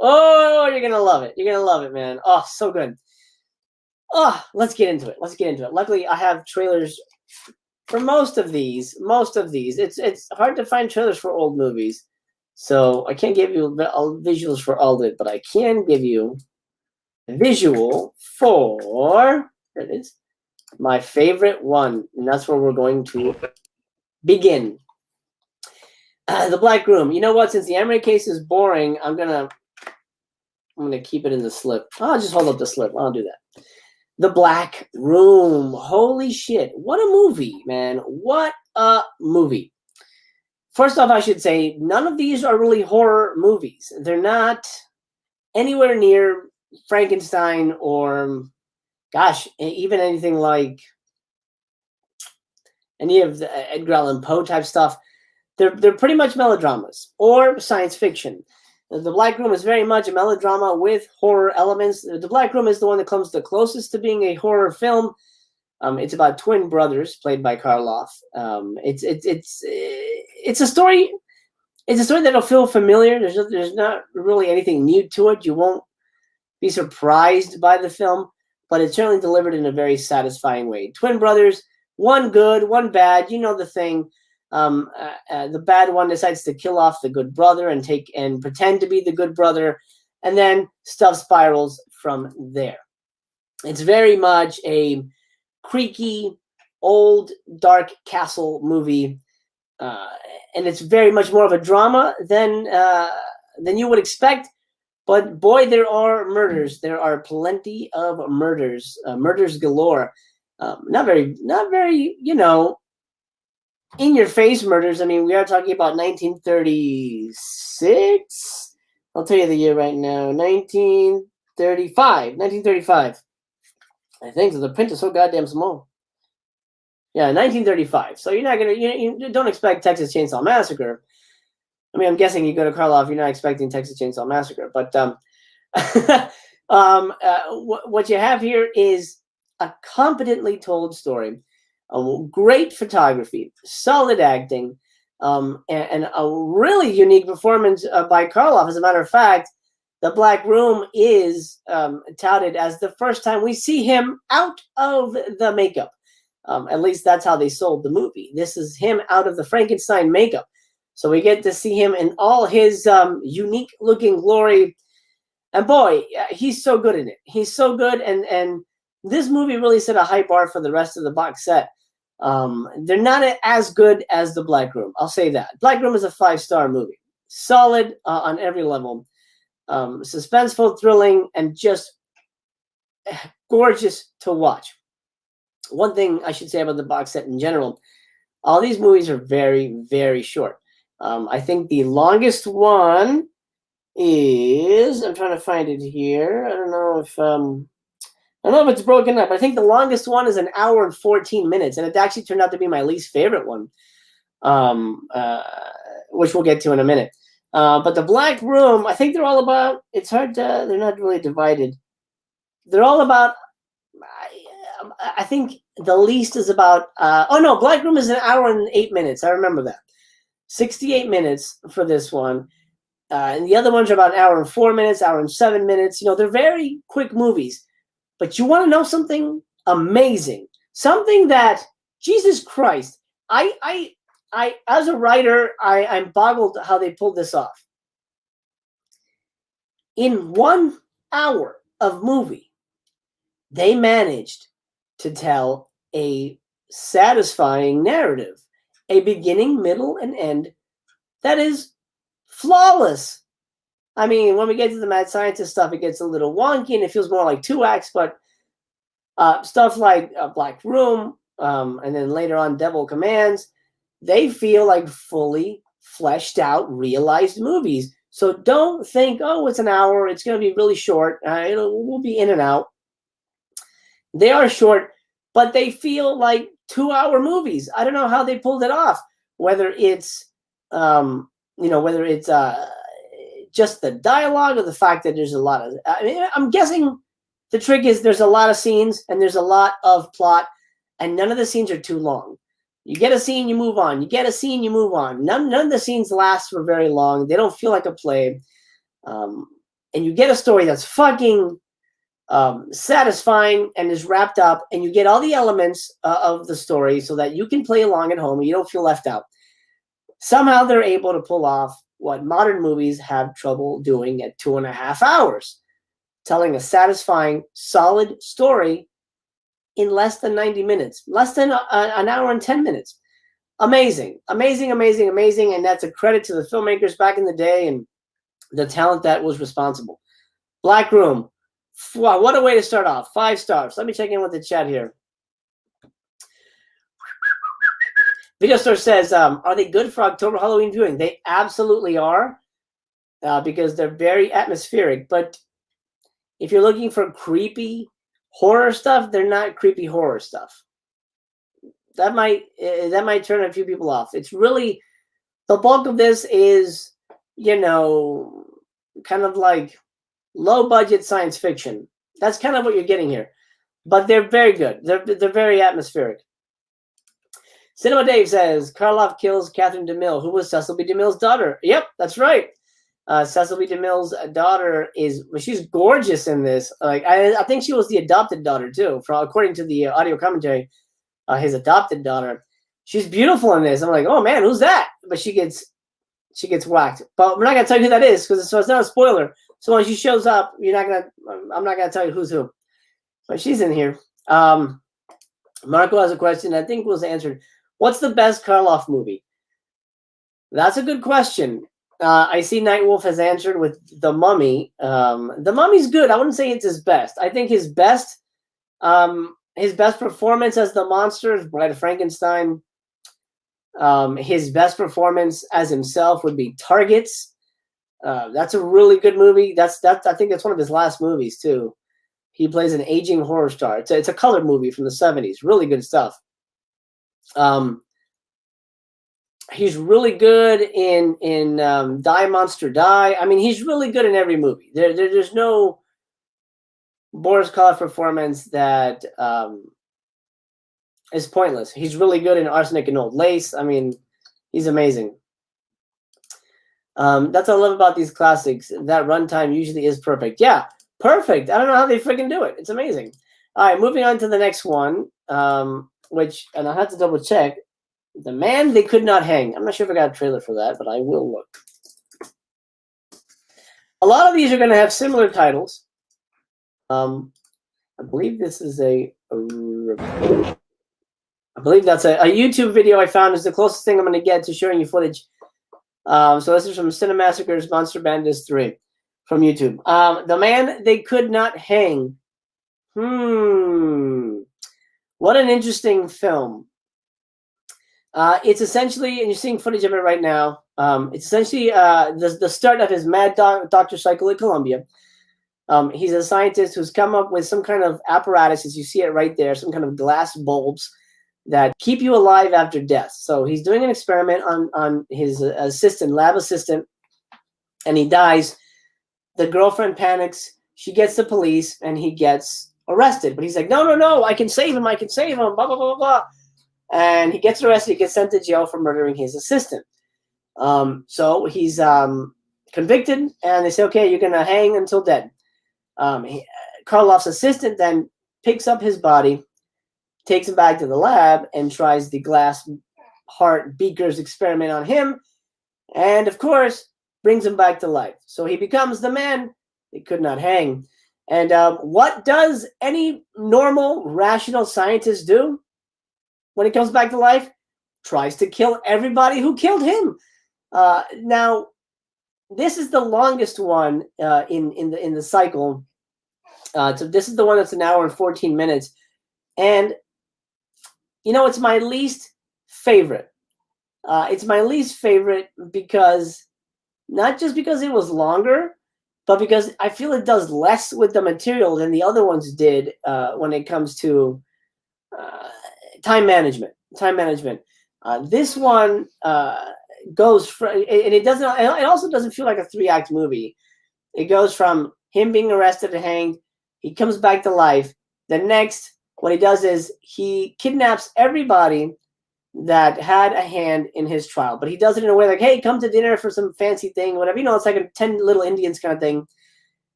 Oh, you're going to love it. You're going to love it, man. Oh, so good. Oh, let's get into it. Luckily, I have trailers for most of these. It's hard to find trailers for old movies. So I can't give you visuals for all of it, but I can give you a visual for, there it is, my favorite one. And that's where we're going to begin. The Black Room. You know what? Since the Emery case is boring, I'm gonna keep it in the slip. I'll just hold up the slip. I'll do that. The Black Room. Holy shit. What a movie, man. What a movie. First off, I should say, none of these are really horror movies. They're not anywhere near Frankenstein or, gosh, even anything like any of the Edgar Allan Poe type stuff. They're pretty much melodramas or science fiction. The Black Room is very much a melodrama with horror elements. The Black Room is the one that comes the closest to being a horror film. It's about twin brothers played by Karloff. It's a story. It's a story that'll feel familiar. There's not really anything new to it. You won't be surprised by the film, but it's certainly delivered in a very satisfying way. Twin brothers, one good, one bad. You know the thing. The bad one decides to kill off the good brother and pretend to be the good brother, and then stuff spirals from there. It's very much a creaky, old, dark castle movie, and it's very much more of a drama than you would expect. But boy, there are murders. There are plenty of murders, murders galore. Not very, in your face murders. I mean, we are talking about 1936. I'll tell you the year right now. 1935. I think so. The print is so goddamn small. Yeah, 1935. So you're not gonna, you don't expect Texas Chainsaw Massacre. I mean, I'm guessing you go to Karloff, you're not expecting Texas Chainsaw Massacre. But what you have here is a competently told story, great photography, solid acting, and a really unique performance by Karloff. As a matter of fact, The Black Room is touted as the first time we see him out of the makeup. At least that's how they sold the movie. This is him out of the Frankenstein makeup. So we get to see him in all his unique looking glory. And boy, he's so good in it. He's so good. And this movie really set a high bar for the rest of the box set. They're not as good as The Black Room. I'll say that. Black Room is a 5-star movie. Solid on every level. Suspenseful, thrilling, and just gorgeous to watch. One thing I should say about the box set in general, all these movies are very, very short. I think the longest one is, I'm trying to find it here. I don't know if it's broken up. I think the longest one is 1 hour and 14 minutes, and it actually turned out to be my least favorite one, which we'll get to in a minute. But The Black Room, I think they're all about, it's hard to, they're not really divided. They're all about, I think the least is about, Black Room is 1 hour and 8 minutes. I remember that. 68 minutes for this one. And the other ones are about 1 hour and 4 minutes, 1 hour and 7 minutes. They're very quick movies. But you want to know something amazing? Something that, Jesus Christ, I as a writer, I'm boggled how they pulled this off. In 1 hour of movie, they managed to tell a satisfying narrative, a beginning, middle, and end that is flawless. I mean, when we get to the mad scientist stuff, it gets a little wonky and it feels more like 2 acts, but stuff like Black Room, and then later on Devil Commands, they feel like fully fleshed out, realized movies. So don't think, oh, it's an hour, it's going to be really short, we'll be in and out. They are short, but they feel like 2-hour movies. I don't know how they pulled it off, whether it's whether it's just the dialogue or the fact that there's a lot of, I'm guessing the trick is there's a lot of scenes and there's a lot of plot, and none of the scenes are too long. You get a scene, you move on. You get a scene, you move on. None of the scenes last for very long. They don't feel like a play. And you get a story that's fucking satisfying and is wrapped up, and you get all the elements of the story so that you can play along at home and you don't feel left out. Somehow they're able to pull off what modern movies have trouble doing at 2.5 hours, telling a satisfying, solid story in less than 90 minutes, less than an hour and 10 minutes. Amazing, amazing, amazing, amazing. And that's a credit to the filmmakers back in the day and the talent that was responsible. Black Room. Wow, what a way to start off. 5 stars. Let me check in with the chat here. Video Store says, are they good for October Halloween viewing? They absolutely are, because they're very atmospheric. But if you're looking for creepy horror stuff, they're not creepy horror stuff. That might turn a few people off. It's really, the bulk of this is, kind of like low budget science fiction. That's kind of what you're getting here. But they're very good. They're very atmospheric. Cinema Dave says, Karloff kills Catherine DeMille, who was Cecil B. DeMille's daughter. Yep, that's right. Cecil B. DeMille's daughter she's gorgeous in this. Like I think she was the adopted daughter too, according to the audio commentary. His adopted daughter. She's beautiful in this. I'm like, oh man, who's that? But she gets whacked. But we're not gonna tell you who that is because it's not a spoiler. So when she shows up, I'm not gonna tell you who's who. But she's in here. Marco has a question I think was answered. What's the best Karloff movie? That's a good question. I see Nightwolf has answered with The Mummy. The Mummy's good. I wouldn't say it's his best. I think his best performance as the monster is Bride of Frankenstein. His best performance as himself would be Targets. That's a really good movie. I think that's one of his last movies too. He plays an aging horror star. It's a colored movie from the 70s. Really good stuff. He's really good in Die Monster Die. I mean, he's really good in every movie. There's no Boris Karloff performance that is pointless. He's really good in Arsenic and Old Lace. I mean, he's amazing. That's what I love about these classics. That runtime usually is perfect. Yeah, perfect. I don't know how they freaking do it. It's amazing. All right, moving on to the next one, and I have to double check. The Man They Could Not Hang. I'm not sure if I got a trailer for that, but I will look. A lot of these are going to have similar titles. I believe this is I believe that's a YouTube video I found is the closest thing I'm going to get to showing you footage. So this is from Cinemassacre's Monster Bandits 3 from YouTube. The Man They Could Not Hang. What an interesting film. It's essentially, and you're seeing footage of it right now, it's essentially the start of his mad doctor cycle at Colombia. He's a scientist who's come up with some kind of apparatus, as you see it right there, some kind of glass bulbs that keep you alive after death. So he's doing an experiment on his lab assistant, and he dies. The girlfriend panics. She gets the police, and he gets arrested. But he's like, no, I can save him, blah, blah, blah, blah, blah. And he gets arrested. He gets sent to jail for murdering his assistant. So he's convicted, and they say, okay, you're going to hang until dead. Karloff's assistant then picks up his body, takes him back to the lab, and tries the glass heart beakers experiment on him, and of course brings him back to life. So he becomes the man they could not hang. And what does any normal, rational scientist do when he comes back to life? Tries to kill everybody who killed him. Now, this is the longest one in the cycle. So this is the one that's an hour and 14 minutes. And, you know, it's my least favorite. It's my least favorite because, not just because it was longer, but because I feel it does less with the material than the other ones did when it comes to time management. This one goes from, and it doesn't. It also doesn't feel like a 3-act movie. It goes from him being arrested and hanged. He comes back to life. The next, what he does is he kidnaps everybody that had a hand in his trial, but he does it in a way like, hey, come to dinner for some fancy thing, whatever. You know, it's like a 10 Little Indians kind of thing.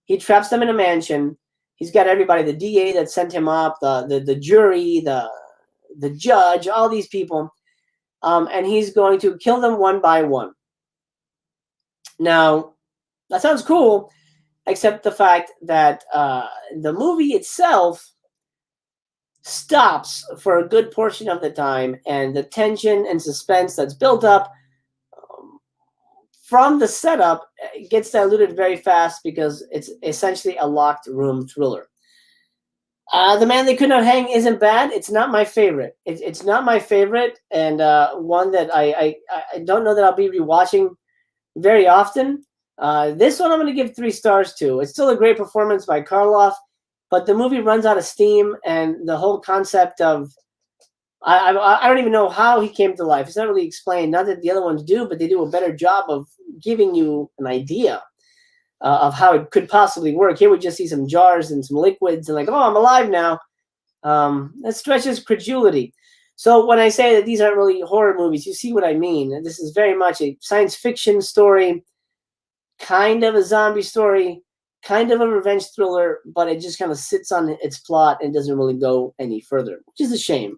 He traps them in a mansion. He's got everybody, the DA that sent him up, the jury, the judge, all these people, and he's going to kill them one by one. Now, that sounds cool, except the fact that the movie itself stops for a good portion of the time, and the tension and suspense that's built up from the setup gets diluted very fast because it's essentially a locked room thriller. The Man They Could Not Hang isn't bad. It's not my favorite. It's not my favorite, and one that I don't know that I'll be rewatching very often. This one I'm going to give 3 stars to. It's still a great performance by Karloff, but the movie runs out of steam, and the whole concept of I don't even know how he came to life. It's not really explained. Not that the other ones do, but they do a better job of giving you an idea of how it could possibly work. Here we just see some jars and some liquids and like, oh, I'm alive now. That stretches credulity. So when I say that these aren't really horror movies, you see what I mean. This is very much a science fiction story, kind of a zombie story, kind of a revenge thriller, but it just kind of sits on its plot and doesn't really go any further, which is a shame.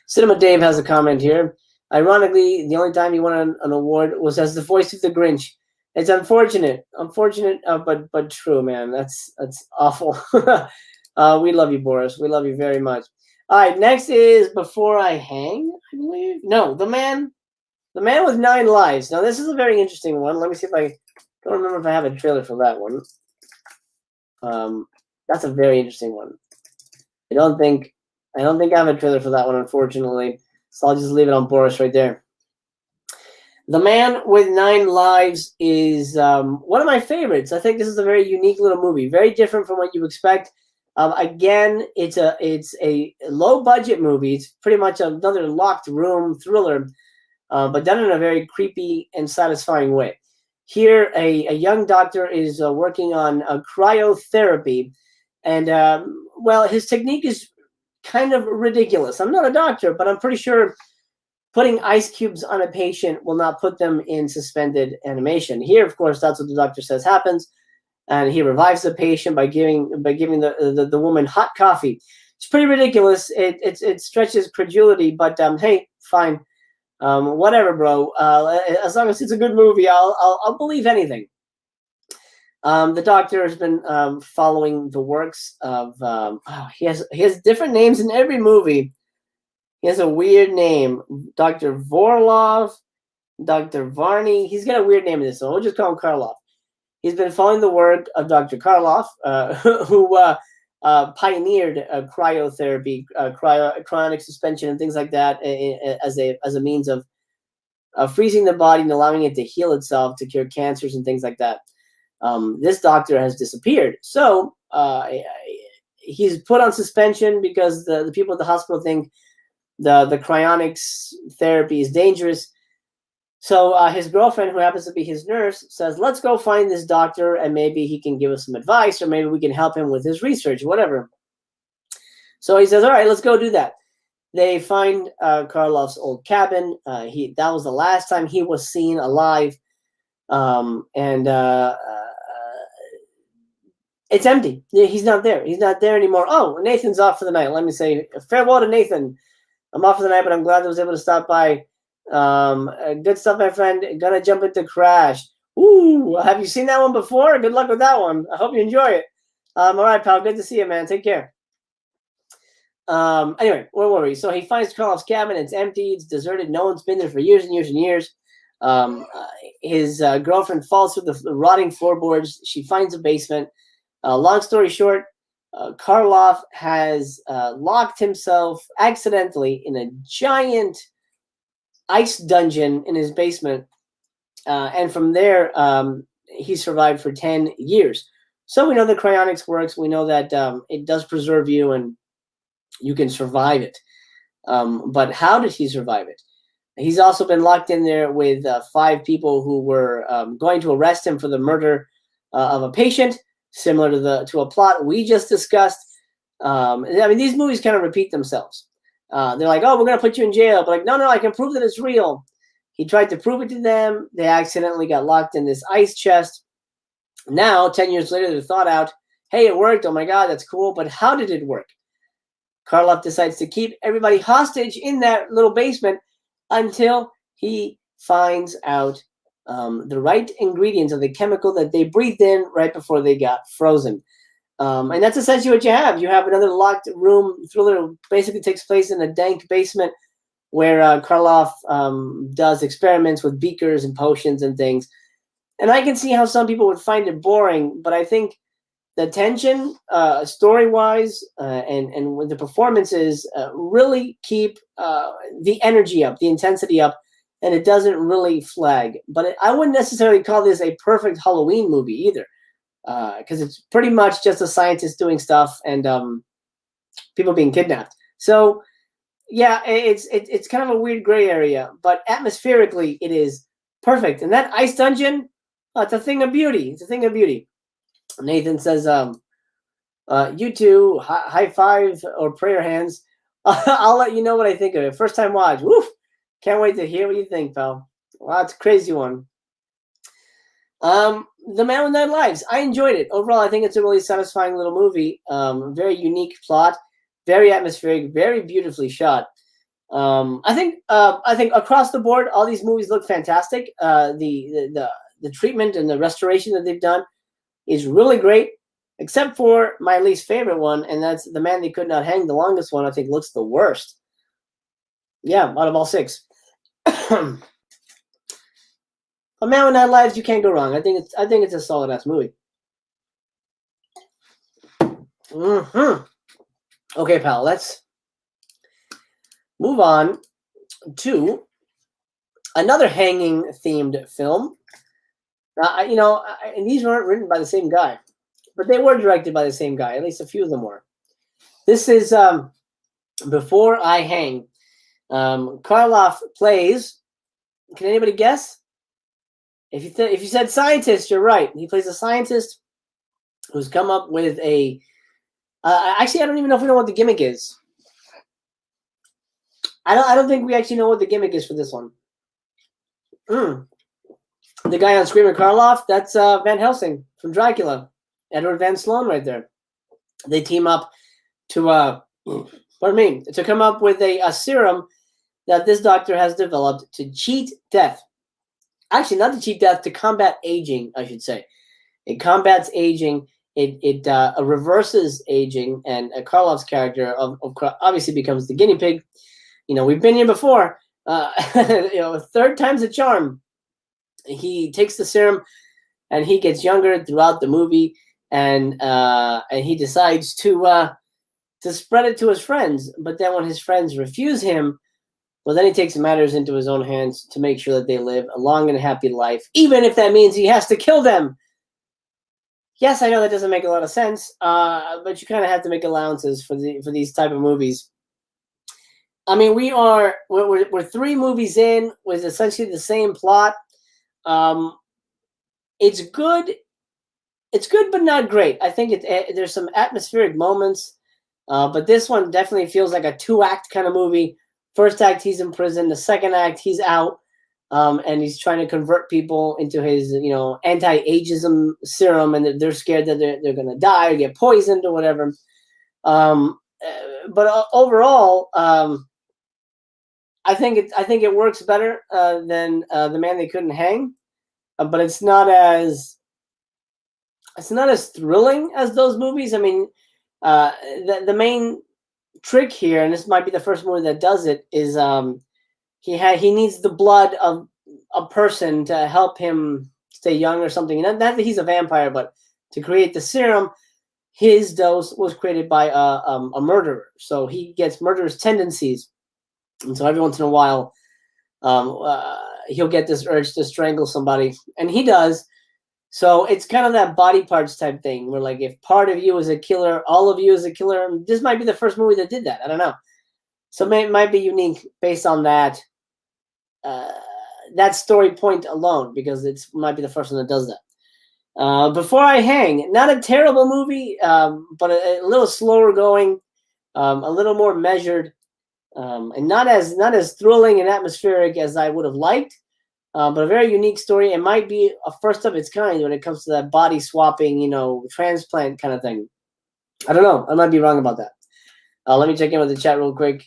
Cinema Dave has a comment here. Ironically, the only time he won an award was as the voice of the Grinch. It's unfortunate, but true, man. That's awful. We love you, Boris. We love you very much. All right, next is Before I Hang, I believe. No, the man with 9 lives. Now, this is a very interesting one. Let me see if I don't remember if I have a trailer for that one. That's a very interesting one. I don't think I have a trailer for that one, unfortunately. So I'll just leave it on Boris right there. The Man with 9 Lives is one of my favorites. I think this is a very unique little movie, very different from what you expect. Again, it's a low budget movie. It's pretty much another locked room thriller, but done in a very creepy and satisfying way. Here, a young doctor is working on cryotherapy, and well, his technique is kind of ridiculous. I'm not a doctor, but I'm pretty sure putting ice cubes on a patient will not put them in suspended animation. Here, of course, that's what the doctor says happens, and he revives the patient by giving the woman hot coffee. It's pretty ridiculous. It stretches credulity, but hey, fine, whatever, bro. As long as it's a good movie, I'll believe anything. The doctor has been following the works of. He has different names in every movie. He has a weird name, Dr. Vorlov, Dr. Varney. He's got a weird name in this one. We'll just call him Karloff. He's been following the work of Dr. Karloff, who pioneered cryotherapy, cryonic suspension, and things like that as a means of freezing the body and allowing it to heal itself to cure cancers and things like that. This doctor has disappeared. So he's put on suspension because the people at the hospital think the cryonics therapy is dangerous. So his girlfriend, who happens to be his nurse, says, let's go find this doctor and maybe he can give us some advice or maybe we can help him with his research, whatever. So he says, all right, let's go do that. They find Karloff's old cabin. That was the last time he was seen alive. It's empty. He's not there. He's not there anymore. Oh, Nathan's off for the night. Let me say farewell to Nathan. I'm off for the night, but I'm glad I was able to stop by. Good stuff, my friend. Gonna jump into Crash. Ooh, have you seen that one before? Good luck with that one. I hope you enjoy it. All right, pal. Good to see you, man. Take care. Anyway, where were we? So he finds Karloff's cabin. It's empty. It's deserted. No one's been there for years and years and years. His girlfriend falls through the rotting floorboards. She finds a basement. Long story short, Karloff has locked himself accidentally in a giant ice dungeon in his basement. And from there, he survived for 10 years. So we know that cryonics works. We know that it does preserve you and you can survive it. But how did he survive it? He's also been locked in there with 5 people who were going to arrest him for the murder of a patient, similar to a plot we just discussed. I mean, these movies kind of repeat themselves. They're like, oh, we're going to put you in jail. But like, no, I can prove that it's real. He tried to prove it to them. They accidentally got locked in this ice chest. Now, 10 years later, they're thought out, hey, it worked. Oh, my God, that's cool. But how did it work? Karloff decides to keep everybody hostage in that little basement until he finds out the right ingredients of the chemical that they breathed in right before they got frozen. And that's essentially what you have. You have another locked room. Thriller basically takes place in a dank basement where Karloff does experiments with beakers and potions and things. And I can see how some people would find it boring, but I think the tension, story-wise, and with the performances really keep the energy up, the intensity up, and it doesn't really flag. But I wouldn't necessarily call this a perfect Halloween movie either, because it's pretty much just a scientist doing stuff and people being kidnapped. So, yeah, it's kind of a weird gray area, but atmospherically it is perfect. And that ice dungeon, it's a thing of beauty. It's a thing of beauty. Nathan says, you two, high five or prayer hands. I'll let you know what I think of it. First time watch. Woof. Can't wait to hear what you think, pal. Wow, it's a crazy one. The Man with 9 Lives. I enjoyed it. Overall, I think it's a really satisfying little movie. Very unique plot. Very atmospheric. Very beautifully shot. I think across the board, all these movies look fantastic. The treatment and the restoration that they've done is really great, except for my least favorite one, and that's The Man They Could Not Hang. The longest one, I think, looks the worst. Yeah, out of all 6. A Man with 9 Lives, you can't go wrong. I think it's a solid ass movie. Okay, pal, let's move on to another hanging themed film. And these weren't written by the same guy, but they were directed by the same guy. At least a few of them were. This is Before I Hang. Karloff plays. Can anybody guess? If you said scientist, you're right. He plays a scientist who's come up with a. Actually, I don't even know if we know what the gimmick is. I don't think we actually know what the gimmick is for this one. The guy on Screamer Karloff, that's Van Helsing from Dracula. Edward Van Sloan right there. They team up to come up with a serum that this doctor has developed to cheat death. Actually, not to cheat death, to combat aging, I should say. It combats aging. It reverses aging, and Karloff's character obviously becomes the guinea pig. We've been here before. Third time's a charm. He takes the serum, and he gets younger throughout the movie, and he decides to spread it to his friends. But then when his friends refuse him, well, then he takes matters into his own hands to make sure that they live a long and happy life, even if that means he has to kill them. Yes, I know that doesn't make a lot of sense, but you kind of have to make allowances for these type of movies. I mean, we're 3 movies in with essentially the same plot. It's good, but not great. I think there's some atmospheric moments, but this one definitely feels like a 2-act kind of movie. First act, he's in prison. The second act, he's out. and he's trying to convert people into his, anti-ageism serum, and they're scared that they're going to die or get poisoned or whatever. But overall, I think it works better than The Man They Couldn't Hang, but it's not as thrilling as those movies. I mean, the main trick here, and this might be the first movie that does it, is he needs the blood of a person to help him stay young or something. Not that he's a vampire, but to create the serum, his dose was created by a murderer. So he gets murderous tendencies. And so every once in a while, he'll get this urge to strangle somebody. And he does. So it's kind of that body parts type thing where, like, if part of you is a killer, all of you is a killer. This might be the first movie that did that. I don't know. So it might be unique based on that story point alone, because it might be the first one that does that. Before I Hang, not a terrible movie, but a little slower going, a little more measured, and not as thrilling and atmospheric as I would have liked. But a very unique story. It might be a first of its kind when it comes to that body swapping, transplant kind of thing. I don't know. I might be wrong about that. Let me check in with the chat real quick.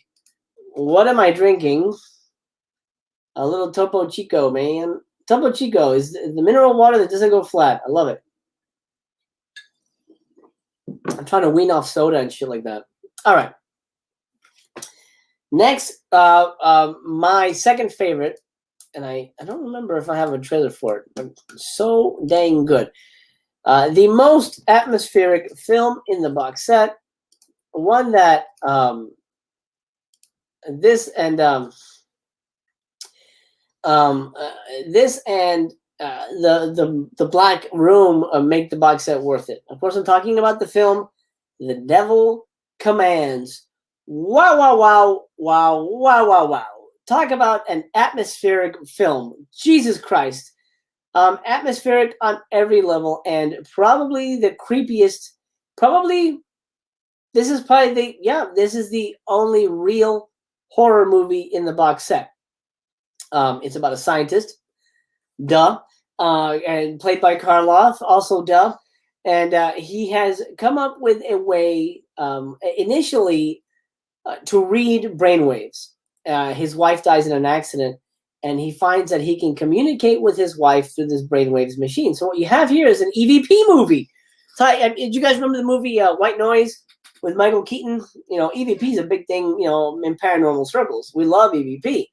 What am I drinking? A little Topo Chico, man. Topo Chico is the mineral water that doesn't go flat. I love it. I'm trying to wean off soda and shit like that. All right. Next, my second favorite, and I don't remember if I have a trailer for it, but it's so dang good. The most atmospheric film in the box set, one that this and the Black Room make the box set worth it. Of course, I'm talking about the film The Devil Commands. Wow, wow, wow, wow, wow, wow, wow. Talk about an atmospheric film. Jesus Christ. Atmospheric on every level, and probably the creepiest. This is the only real horror movie in the box set. It's about a scientist, duh, and played by Karloff, also duh. And he has come up with a way, initially, to read brainwaves. His wife dies in an accident, and he finds that he can communicate with his wife through this brainwaves machine. So what you have here is an EVP movie. So, did you guys remember the movie White Noise with Michael Keaton? EVP is a big thing, in paranormal circles. We love EVP.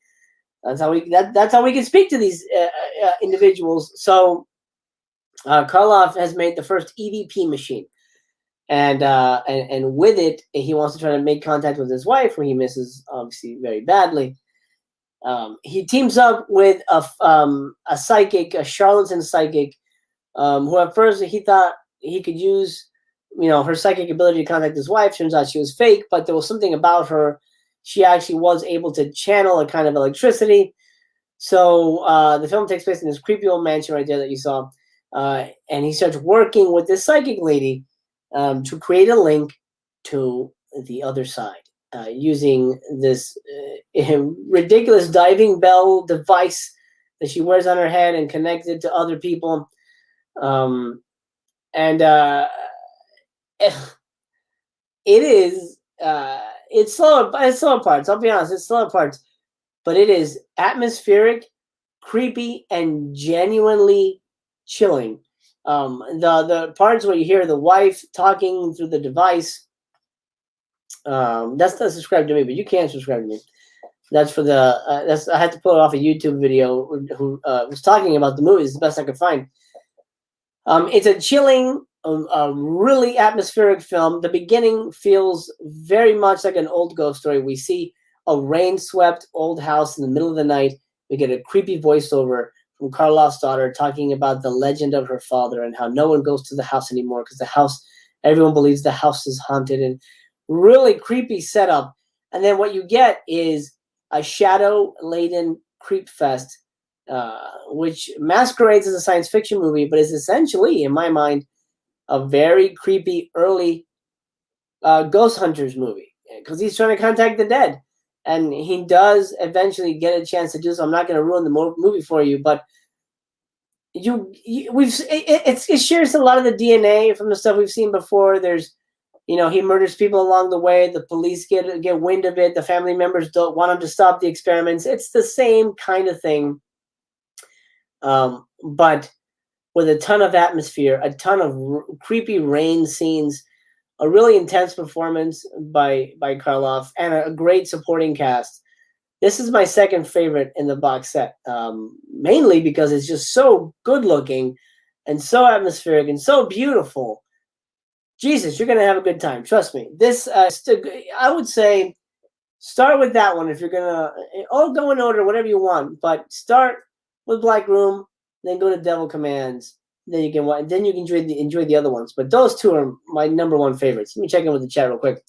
That's how we can speak to these individuals. So Karloff has made the first EVP machine. And with it, he wants to try to make contact with his wife, who he misses obviously very badly. He teams up with a psychic, a charlatan psychic, who at first he thought he could use, her psychic ability to contact his wife. Turns out she was fake, but there was something about her. She actually was able to channel a kind of electricity. So the film takes place in this creepy old mansion right there that you saw. And he starts working with this psychic lady to create a link to the other side using this ridiculous diving bell device that she wears on her head and connects it to other people. It is it's slow parts. I'll be honest, it's slow parts, but it is atmospheric, creepy, and genuinely chilling. The parts where you hear the wife talking through the device, that's not subscribed to me, but you can subscribe to me. That's for the I had to pull it off a YouTube video who was talking about the movie. It's the best I could find. It's a chilling, a really atmospheric film. The beginning feels very much like an old ghost story. We see a rain-swept old house in the middle of the night. We get a creepy voiceover from Karloff's daughter talking about the legend of her father and how no one goes to the house anymore because everyone believes the house is haunted, and really creepy setup. And then what you get is a shadow-laden creep fest, which masquerades as a science fiction movie, but is essentially, in my mind, a very creepy early Ghost Hunters movie, because he's trying to contact the dead. and he does eventually get a chance to do so. I'm not going to ruin the movie for you, but it shares a lot of the DNA from the stuff we've seen before. There's, he murders people along the way. The police get wind of it. The family members don't want him to stop the experiments. It's the same kind of thing, but with a ton of atmosphere, a ton of creepy rain scenes, a really intense performance by Karloff, and a great supporting cast. This is my second favorite in the box set, mainly because it's just so good looking and so atmospheric and so beautiful. Jesus, you're going to have a good time. Trust me. This, I would say, start with that one if you're going to, or go in order, whatever you want. But start with Black Room, then go to Devil Commands. Then you can enjoy the other ones. But those two are my number one favorites. Let me check in with the chat real quick.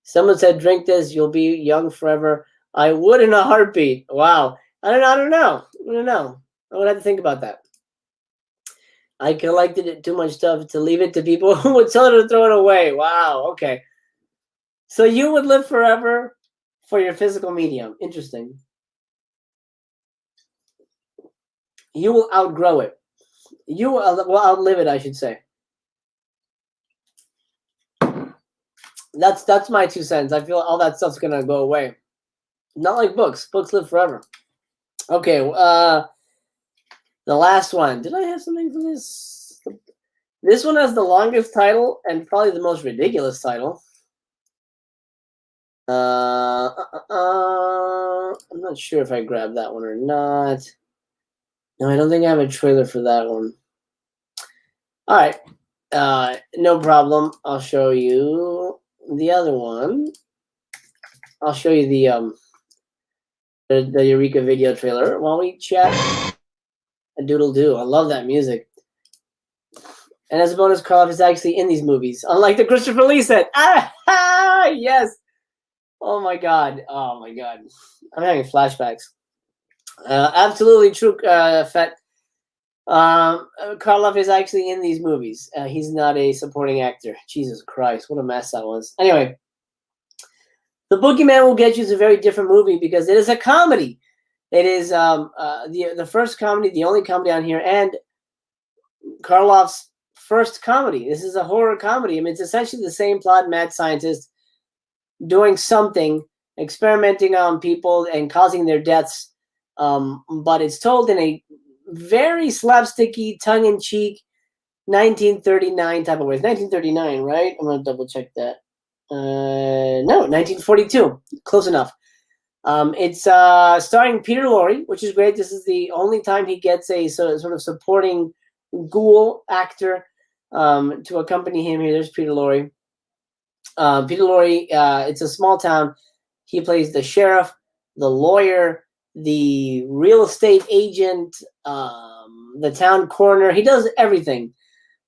Someone said, "Drink this, you'll be young forever." I would in a heartbeat. Wow. I don't know. I would have to think about that. I collected too much stuff to leave it to people who would tell her to throw it away. Wow. Okay. So you would live forever for your physical medium. Interesting. You will outgrow it. You will outlive it, I should say. That's my 2 cents. I feel all that stuff's gonna go away. Not like books. Books live forever. Okay. The last one. Did I have something for this? This one has the longest title and probably the most ridiculous title. I'm not sure if I grabbed that one or not. No, I don't think I have a trailer for that one. All right. No problem. I'll show you the other one. I'll show you the Eureka video trailer while we chat. A doodle do. I love that music. And as a bonus, Karloff is actually in these movies, unlike the Christopher Lee set. Ah, yes. Oh my god. I'm having flashbacks. Absolutely true, Fett. Karloff is actually in these movies. He's not a supporting actor. Jesus Christ, what a mess that was. Anyway, The Boogeyman Will Get You is a very different movie because it is a comedy. It is the first comedy, the only comedy on here, and Karloff's first comedy. This is a horror comedy. I mean, it's essentially the same plot: mad scientist doing something, experimenting on people and causing their deaths. But it's told in a very slapsticky, tongue-in-cheek, 1939 type of way. It's 1939, right? I'm going to double-check that. No, 1942. Close enough. It's starring Peter Lorre, which is great. This is the only time he gets a sort of supporting ghoul actor to accompany him here. There's Peter Lorre. Peter Lorre, it's a small town. He plays the sheriff, the lawyer, the real estate agent, the town coroner. He does everything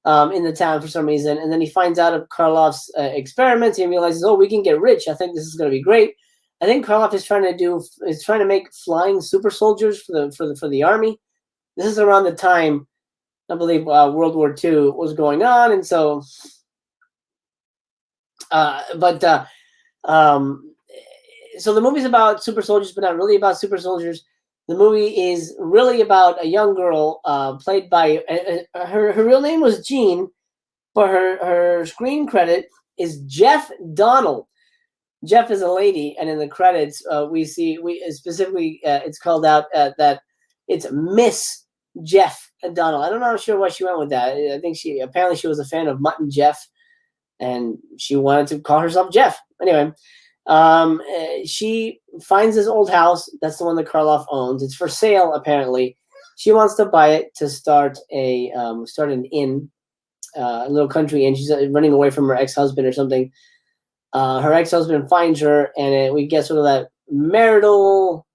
in the town for some reason. And then he finds out of Karloff's experiments and realizes, oh, we can get rich. I think this is going to be great. I think Karloff is trying to make flying super soldiers for the army. This is around the time, I believe, World War II was going on, and so. So the movie's about super soldiers, but not really about super soldiers. The movie is really about a young girl played by her real name was Jean, but her screen credit is Jeff Donnell. Jeff is a lady, and in the credits we specifically it's called out that it's Miss Jeff Donnell. I don't know sure why she went with that. I think she was a fan of Mutt and Jeff, and she wanted to call herself Jeff. Anyway. She finds this old house. That's the one that Karloff owns. It's for sale, apparently. She wants to buy it to start an inn, a little country inn. She's running away from her ex-husband or something. Her ex-husband finds her, and we get sort of that marital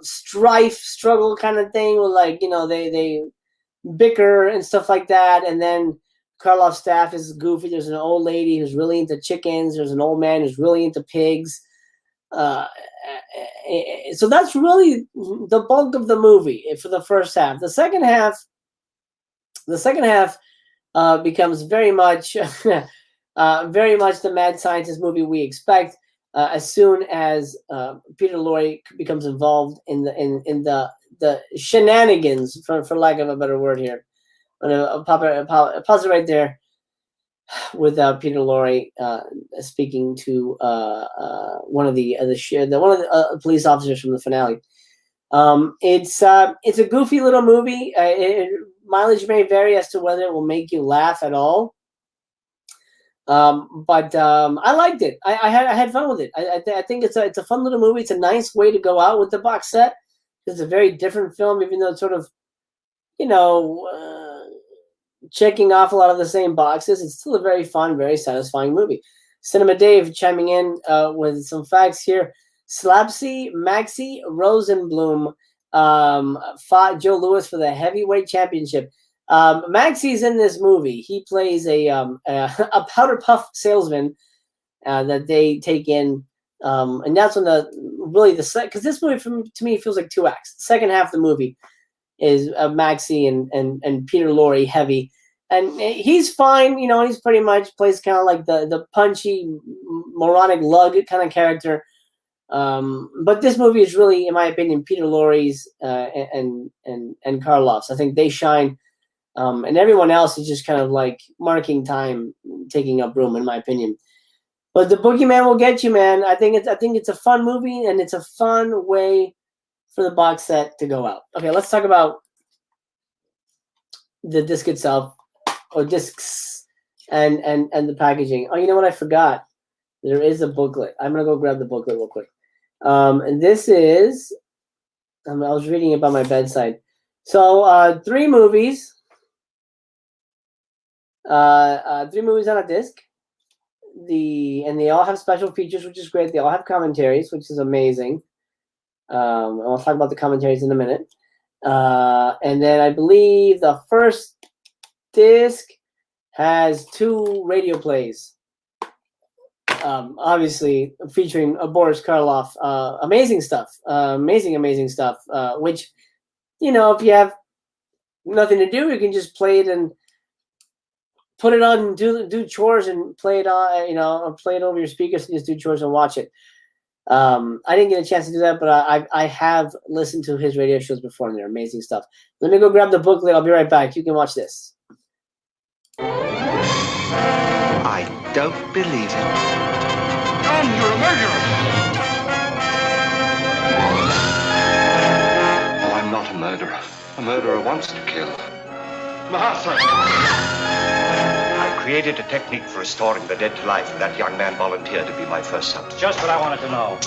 struggle kind of thing with they bicker and stuff like that, and then Karloff's staff is goofy. There's an old lady who's really into chickens. There's an old man who's really into pigs. So that's really the bulk of the movie for the first half. The second half becomes very much the mad scientist movie we expect. as soon as Peter Lorre becomes involved in the shenanigans, for lack of a better word here. I'm gonna pause it right there with Peter Lorre speaking to one of the police officers from the finale. It's a goofy little movie. Mileage may vary as to whether it will make you laugh at all. But I liked it. I had fun with it. I think it's a fun little movie. It's a nice way to go out with the box set. It's a very different film, even though it's sort of, checking off a lot of the same boxes. It's still a very fun, very satisfying movie. Cinema Dave chiming in with some facts here. Slapsy Maxie Rosenblum fought Joe Louis for the heavyweight championship. Maxie's in this movie. He plays a powder puff salesman that they take in, and that's when because this movie to me feels like two acts. The second half of the movie is Maxie and Peter Lorre heavy, and he's fine. He's pretty much plays kind of like the punchy, moronic lug kind of character. But this movie is really, in my opinion, Peter Lorre's and Karloff's. I think they shine. And everyone else is just kind of like marking time, taking up room, in my opinion. But The Boogeyman will get you, man. I think it's a fun movie, and it's a fun way for the box set to go out. Okay, let's talk about the disc itself, or discs, and the packaging. Oh, you know what? I forgot. There is a booklet. I'm gonna go grab the booklet real quick. And this is. I was reading it by my bedside. So 3 movies. 3 movies on a disc. And they all have special features, which is great. They all have commentaries, which is amazing. I'll talk about the commentaries in a minute. And then I believe the first disc has 2 radio plays. Obviously featuring Boris Karloff. Amazing stuff. Amazing stuff. Which, if you have nothing to do, you can just play it and put it on and do chores and play it on, or play it over your speakers and just do chores and watch it. I didn't get a chance to do that, but I have listened to his radio shows before, and they're amazing stuff. Let me go grab the booklet. I'll be right back. You can watch this. I don't believe it. Tom, you're a murderer! Oh, I'm not a murderer. A murderer wants to kill. Mahasra! I created a technique for restoring the dead to life, and that young man volunteered to be my first subject. Just what I wanted to know.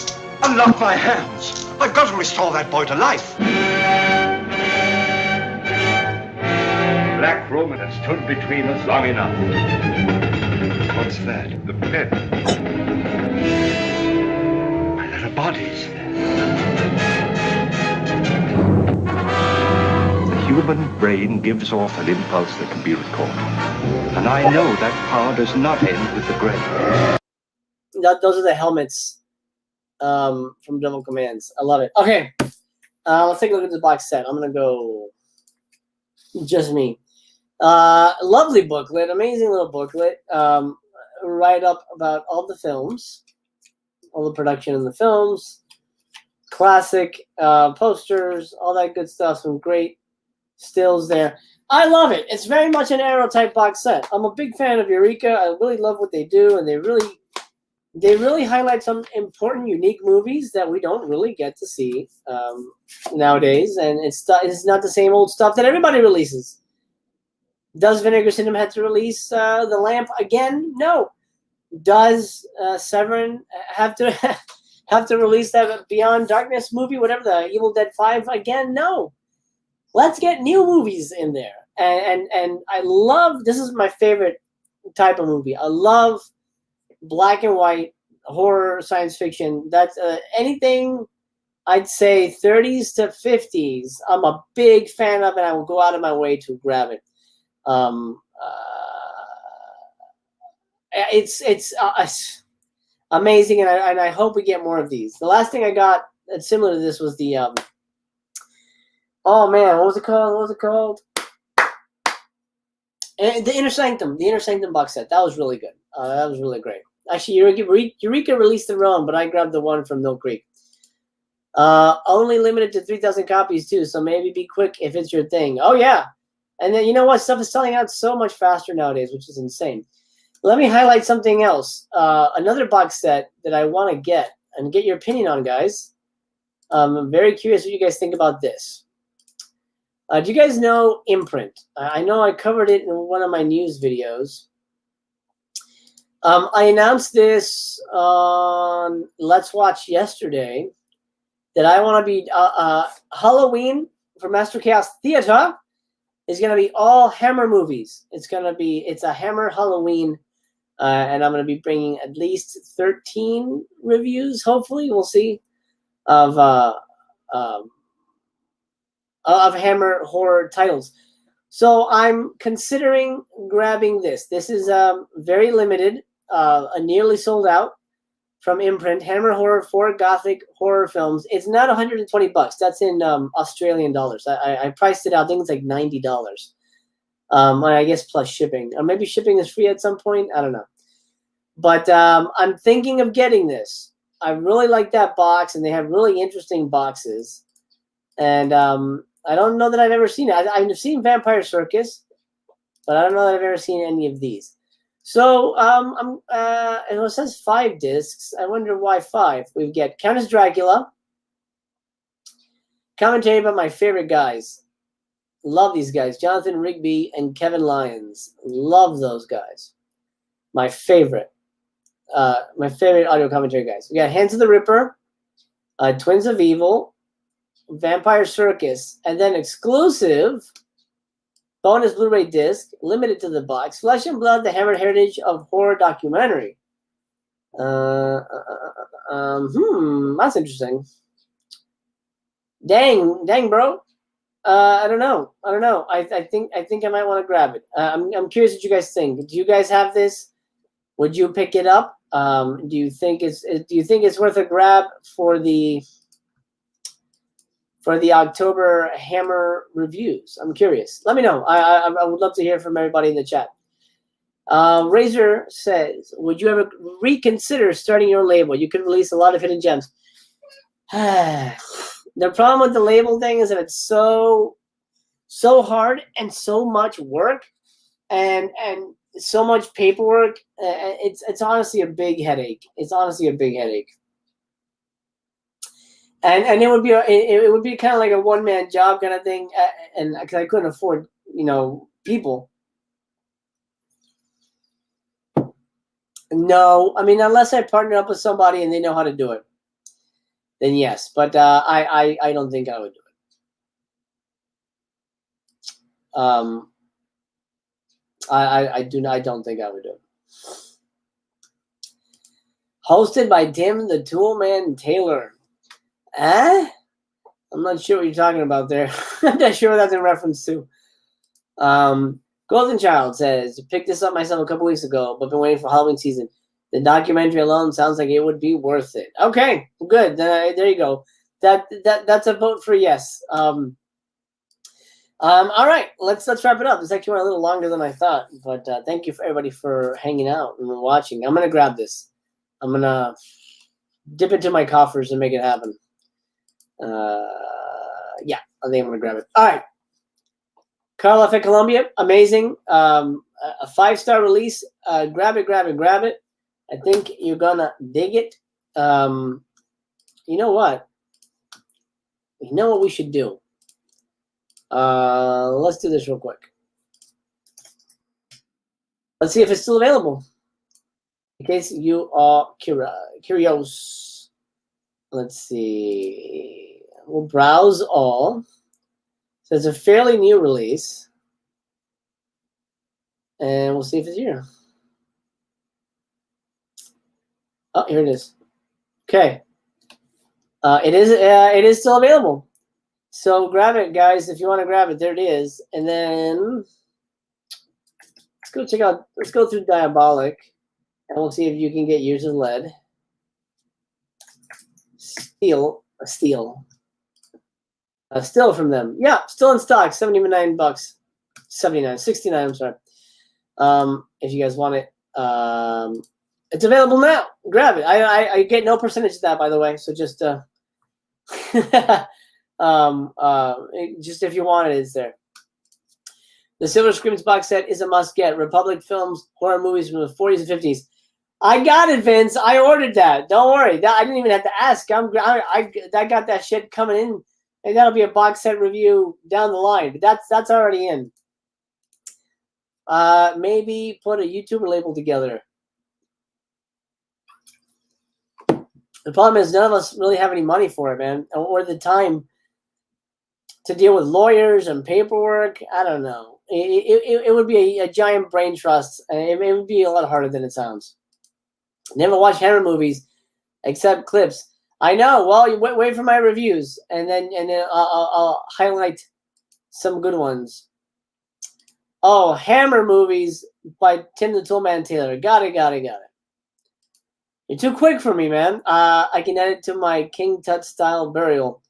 Unlock my hands! I've got to restore that boy to life. Black room has stood between us long enough. What's that? The pit. My little bodies. The human brain gives off an impulse that can be recalled. And I know that power does not end with the grave. Those are the helmets from Devil Commands. I love it. Okay, let's take a look at the box set. I'm going to go just me. Lovely booklet, amazing little booklet. Write up about all the films, all the production in the films, classic posters, all that good stuff. Some great stills there. I love it. It's very much an Arrow type box set. I'm a big fan of Eureka. I really love what they do, and they really highlight some important, unique movies that we don't really get to see nowadays. And it's not the same old stuff that everybody releases. Does Vinegar Syndrome have to release The Lamp again? No. Does Severin have to release that Beyond Darkness movie, whatever, the Evil Dead 5 again? No. Let's get new movies in there. And I love, this is my favorite type of movie. I love black and white horror science fiction. That's anything I'd say 30s to 50s. I'm a big fan of it. I will go out of my way to grab it. It's amazing, and I hope we get more of these. The last thing I got that's similar to this was the oh man, what was it called? And the Inner Sanctum box set. That was really good. That was really great. Actually, Eureka released their own, but I grabbed the one from Mill Creek. Only limited to 3,000 copies too, so maybe be quick if it's your thing. Oh yeah, and then you know what? Stuff is selling out so much faster nowadays, which is insane. Let me highlight something else. Another box set that I want to get and get your opinion on, guys. I'm very curious what you guys think about this. Do you guys know Imprint? I know I covered it in one of my news videos. I announced this on Let's Watch yesterday that I want to be Halloween for Master Chaos Theater is going to be all Hammer movies. It's a Hammer Halloween, and I'm going to be bringing at least 13 reviews. Hopefully, we'll see of Hammer horror titles. So I'm considering grabbing this. This is very limited, nearly sold out from Imprint. Hammer Horror, 4 Gothic horror films. It's not $120. That's in Australian dollars. I priced it out. I think it's like $90. I guess plus shipping. Or maybe shipping is free at some point. I don't know. But I'm thinking of getting this. I really like that box, and they have really interesting boxes. And I don't know that I've ever seen it. I've seen Vampire Circus, but I don't know that I've ever seen any of these. So it says 5 discs. I wonder why 5. We get Countess Dracula, commentary about my favorite guys. Love these guys, Jonathan Rigby and Kevin Lyons. Love those guys. My favorite audio commentary guys. We got Hands of the Ripper, Twins of Evil, Vampire Circus, and then exclusive bonus Blu-ray disc, limited to the box, Flesh and Blood, the Hammered Heritage of Horror documentary. That's interesting. Dang, bro. I don't know. I think I might want to grab it. I'm curious what you guys think. Do you guys have this? Would you pick it up? Do you think it's worth a grab for the October Hammer reviews? I'm curious. Let me know. I would love to hear from everybody in the chat. Razor says, would you ever reconsider starting your label? You could release a lot of hidden gems. The problem with the label thing is that it's so hard and so much work and so much paperwork. It's honestly a big headache. And it would be kind of like a one-man job kind of thing, and because I couldn't afford people. No, I mean, unless I partner up with somebody and they know how to do it, then yes. But I don't think I would do it. I don't think I would do it. Hosted by Tim the Toolman Taylor. I'm not sure what you're talking about there. I'm not sure what that's in reference to. Golden Child says, picked this up myself a couple weeks ago, but been waiting for Halloween season. The documentary alone sounds like it would be worth it. Okay, good. There you go. That's a vote for yes. All right, let's wrap it up. This actually went a little longer than I thought, but thank you for everybody for hanging out and watching. I'm gonna grab this. I'm gonna dip into my coffers and make it happen. Yeah, I think I'm gonna grab it. All right, Karloff at Colombia, amazing. A 5-star release. Grab it. I think you're gonna dig it. You know what? You know what we should do? Let's do this real quick. Let's see if it's still available. In case you are curious. Let's see. We'll browse all. So it's a fairly new release. And we'll see if it's here. Oh, here it is. Okay. It is still available. So grab it, guys, if you want to grab it. There it is. And then let's go check out. Let's go through Diabolic, and we'll see if you can get Years of Lead. Still from them. Yeah, still in stock. $79. 69. I'm sorry. If you guys want it. It's available now. Grab it. I get no percentage of that, by the way. So just just if you want it, it's there. The Silver Screams box set is a must-get. Republic Films horror movies from the 40s and 50s. I got it, Vince. I ordered that. Don't worry. I didn't even have to ask. I got that shit coming in, and that'll be a box set review down the line. But that's already in. Maybe put a YouTuber label together. The problem is none of us really have any money for it, man, or the time to deal with lawyers and paperwork. I don't know. It would be a giant brain trust. It would be a lot harder than it sounds. Never watch Hammer movies except clips. I know. Well, you wait for my reviews, and then I'll highlight some good ones. Oh, Hammer movies by Tim the Toolman Taylor. Got it. You're too quick for me, man. I can add it to my King Tut style burial.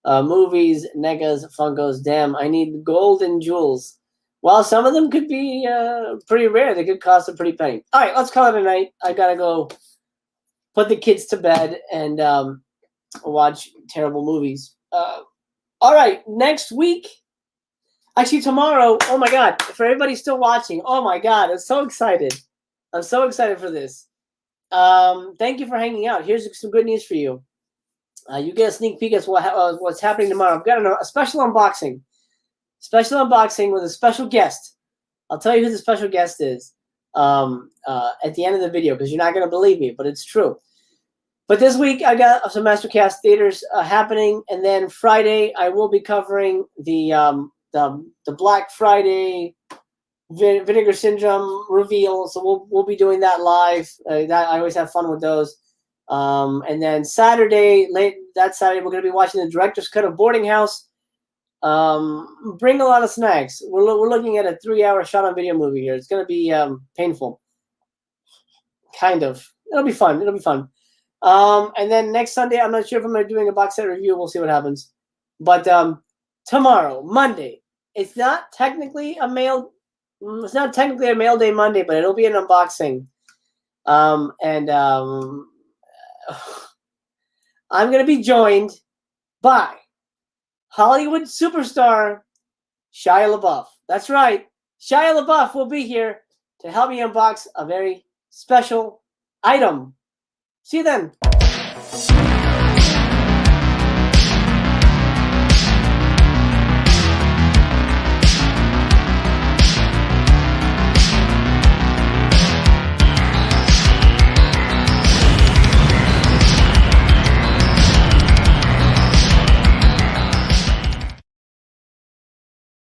Movies, negas, funkos. Damn, I need gold and jewels. Well, some of them could be pretty rare. They could cost a pretty penny. All right, let's call it a night. I gotta go put the kids to bed and watch terrible movies. All right, next week. Actually, tomorrow. Oh my God! For everybody still watching, oh my God! I'm so excited. I'm so excited for this. Thank you for hanging out. Here's some good news for you. You get a sneak peek at what's happening tomorrow. I've got a special unboxing. Special unboxing with a special guest. I'll tell you who the special guest is at the end of the video because you're not going to believe me, but it's true. But this week I got some Mastercast theaters happening, and then Friday I will be covering the Black Friday Vinegar Syndrome reveal. So we'll be doing that live. I always have fun with those. And then Saturday, that Saturday, we're going to be watching the director's cut of Boarding House. Bring a lot of snacks. We're looking at a 3-hour shot on video movie here. It's going to be painful. Kind of. It'll be fun. And then next Sunday, I'm not sure if I'm going to be doing a box set review. We'll see what happens. But tomorrow, Monday, it's not technically a mail day Monday, but it'll be an unboxing. I'm going to be joined by Hollywood superstar Shia LaBeouf. That's right. Shia LaBeouf will be here to help me unbox a very special item. See you then.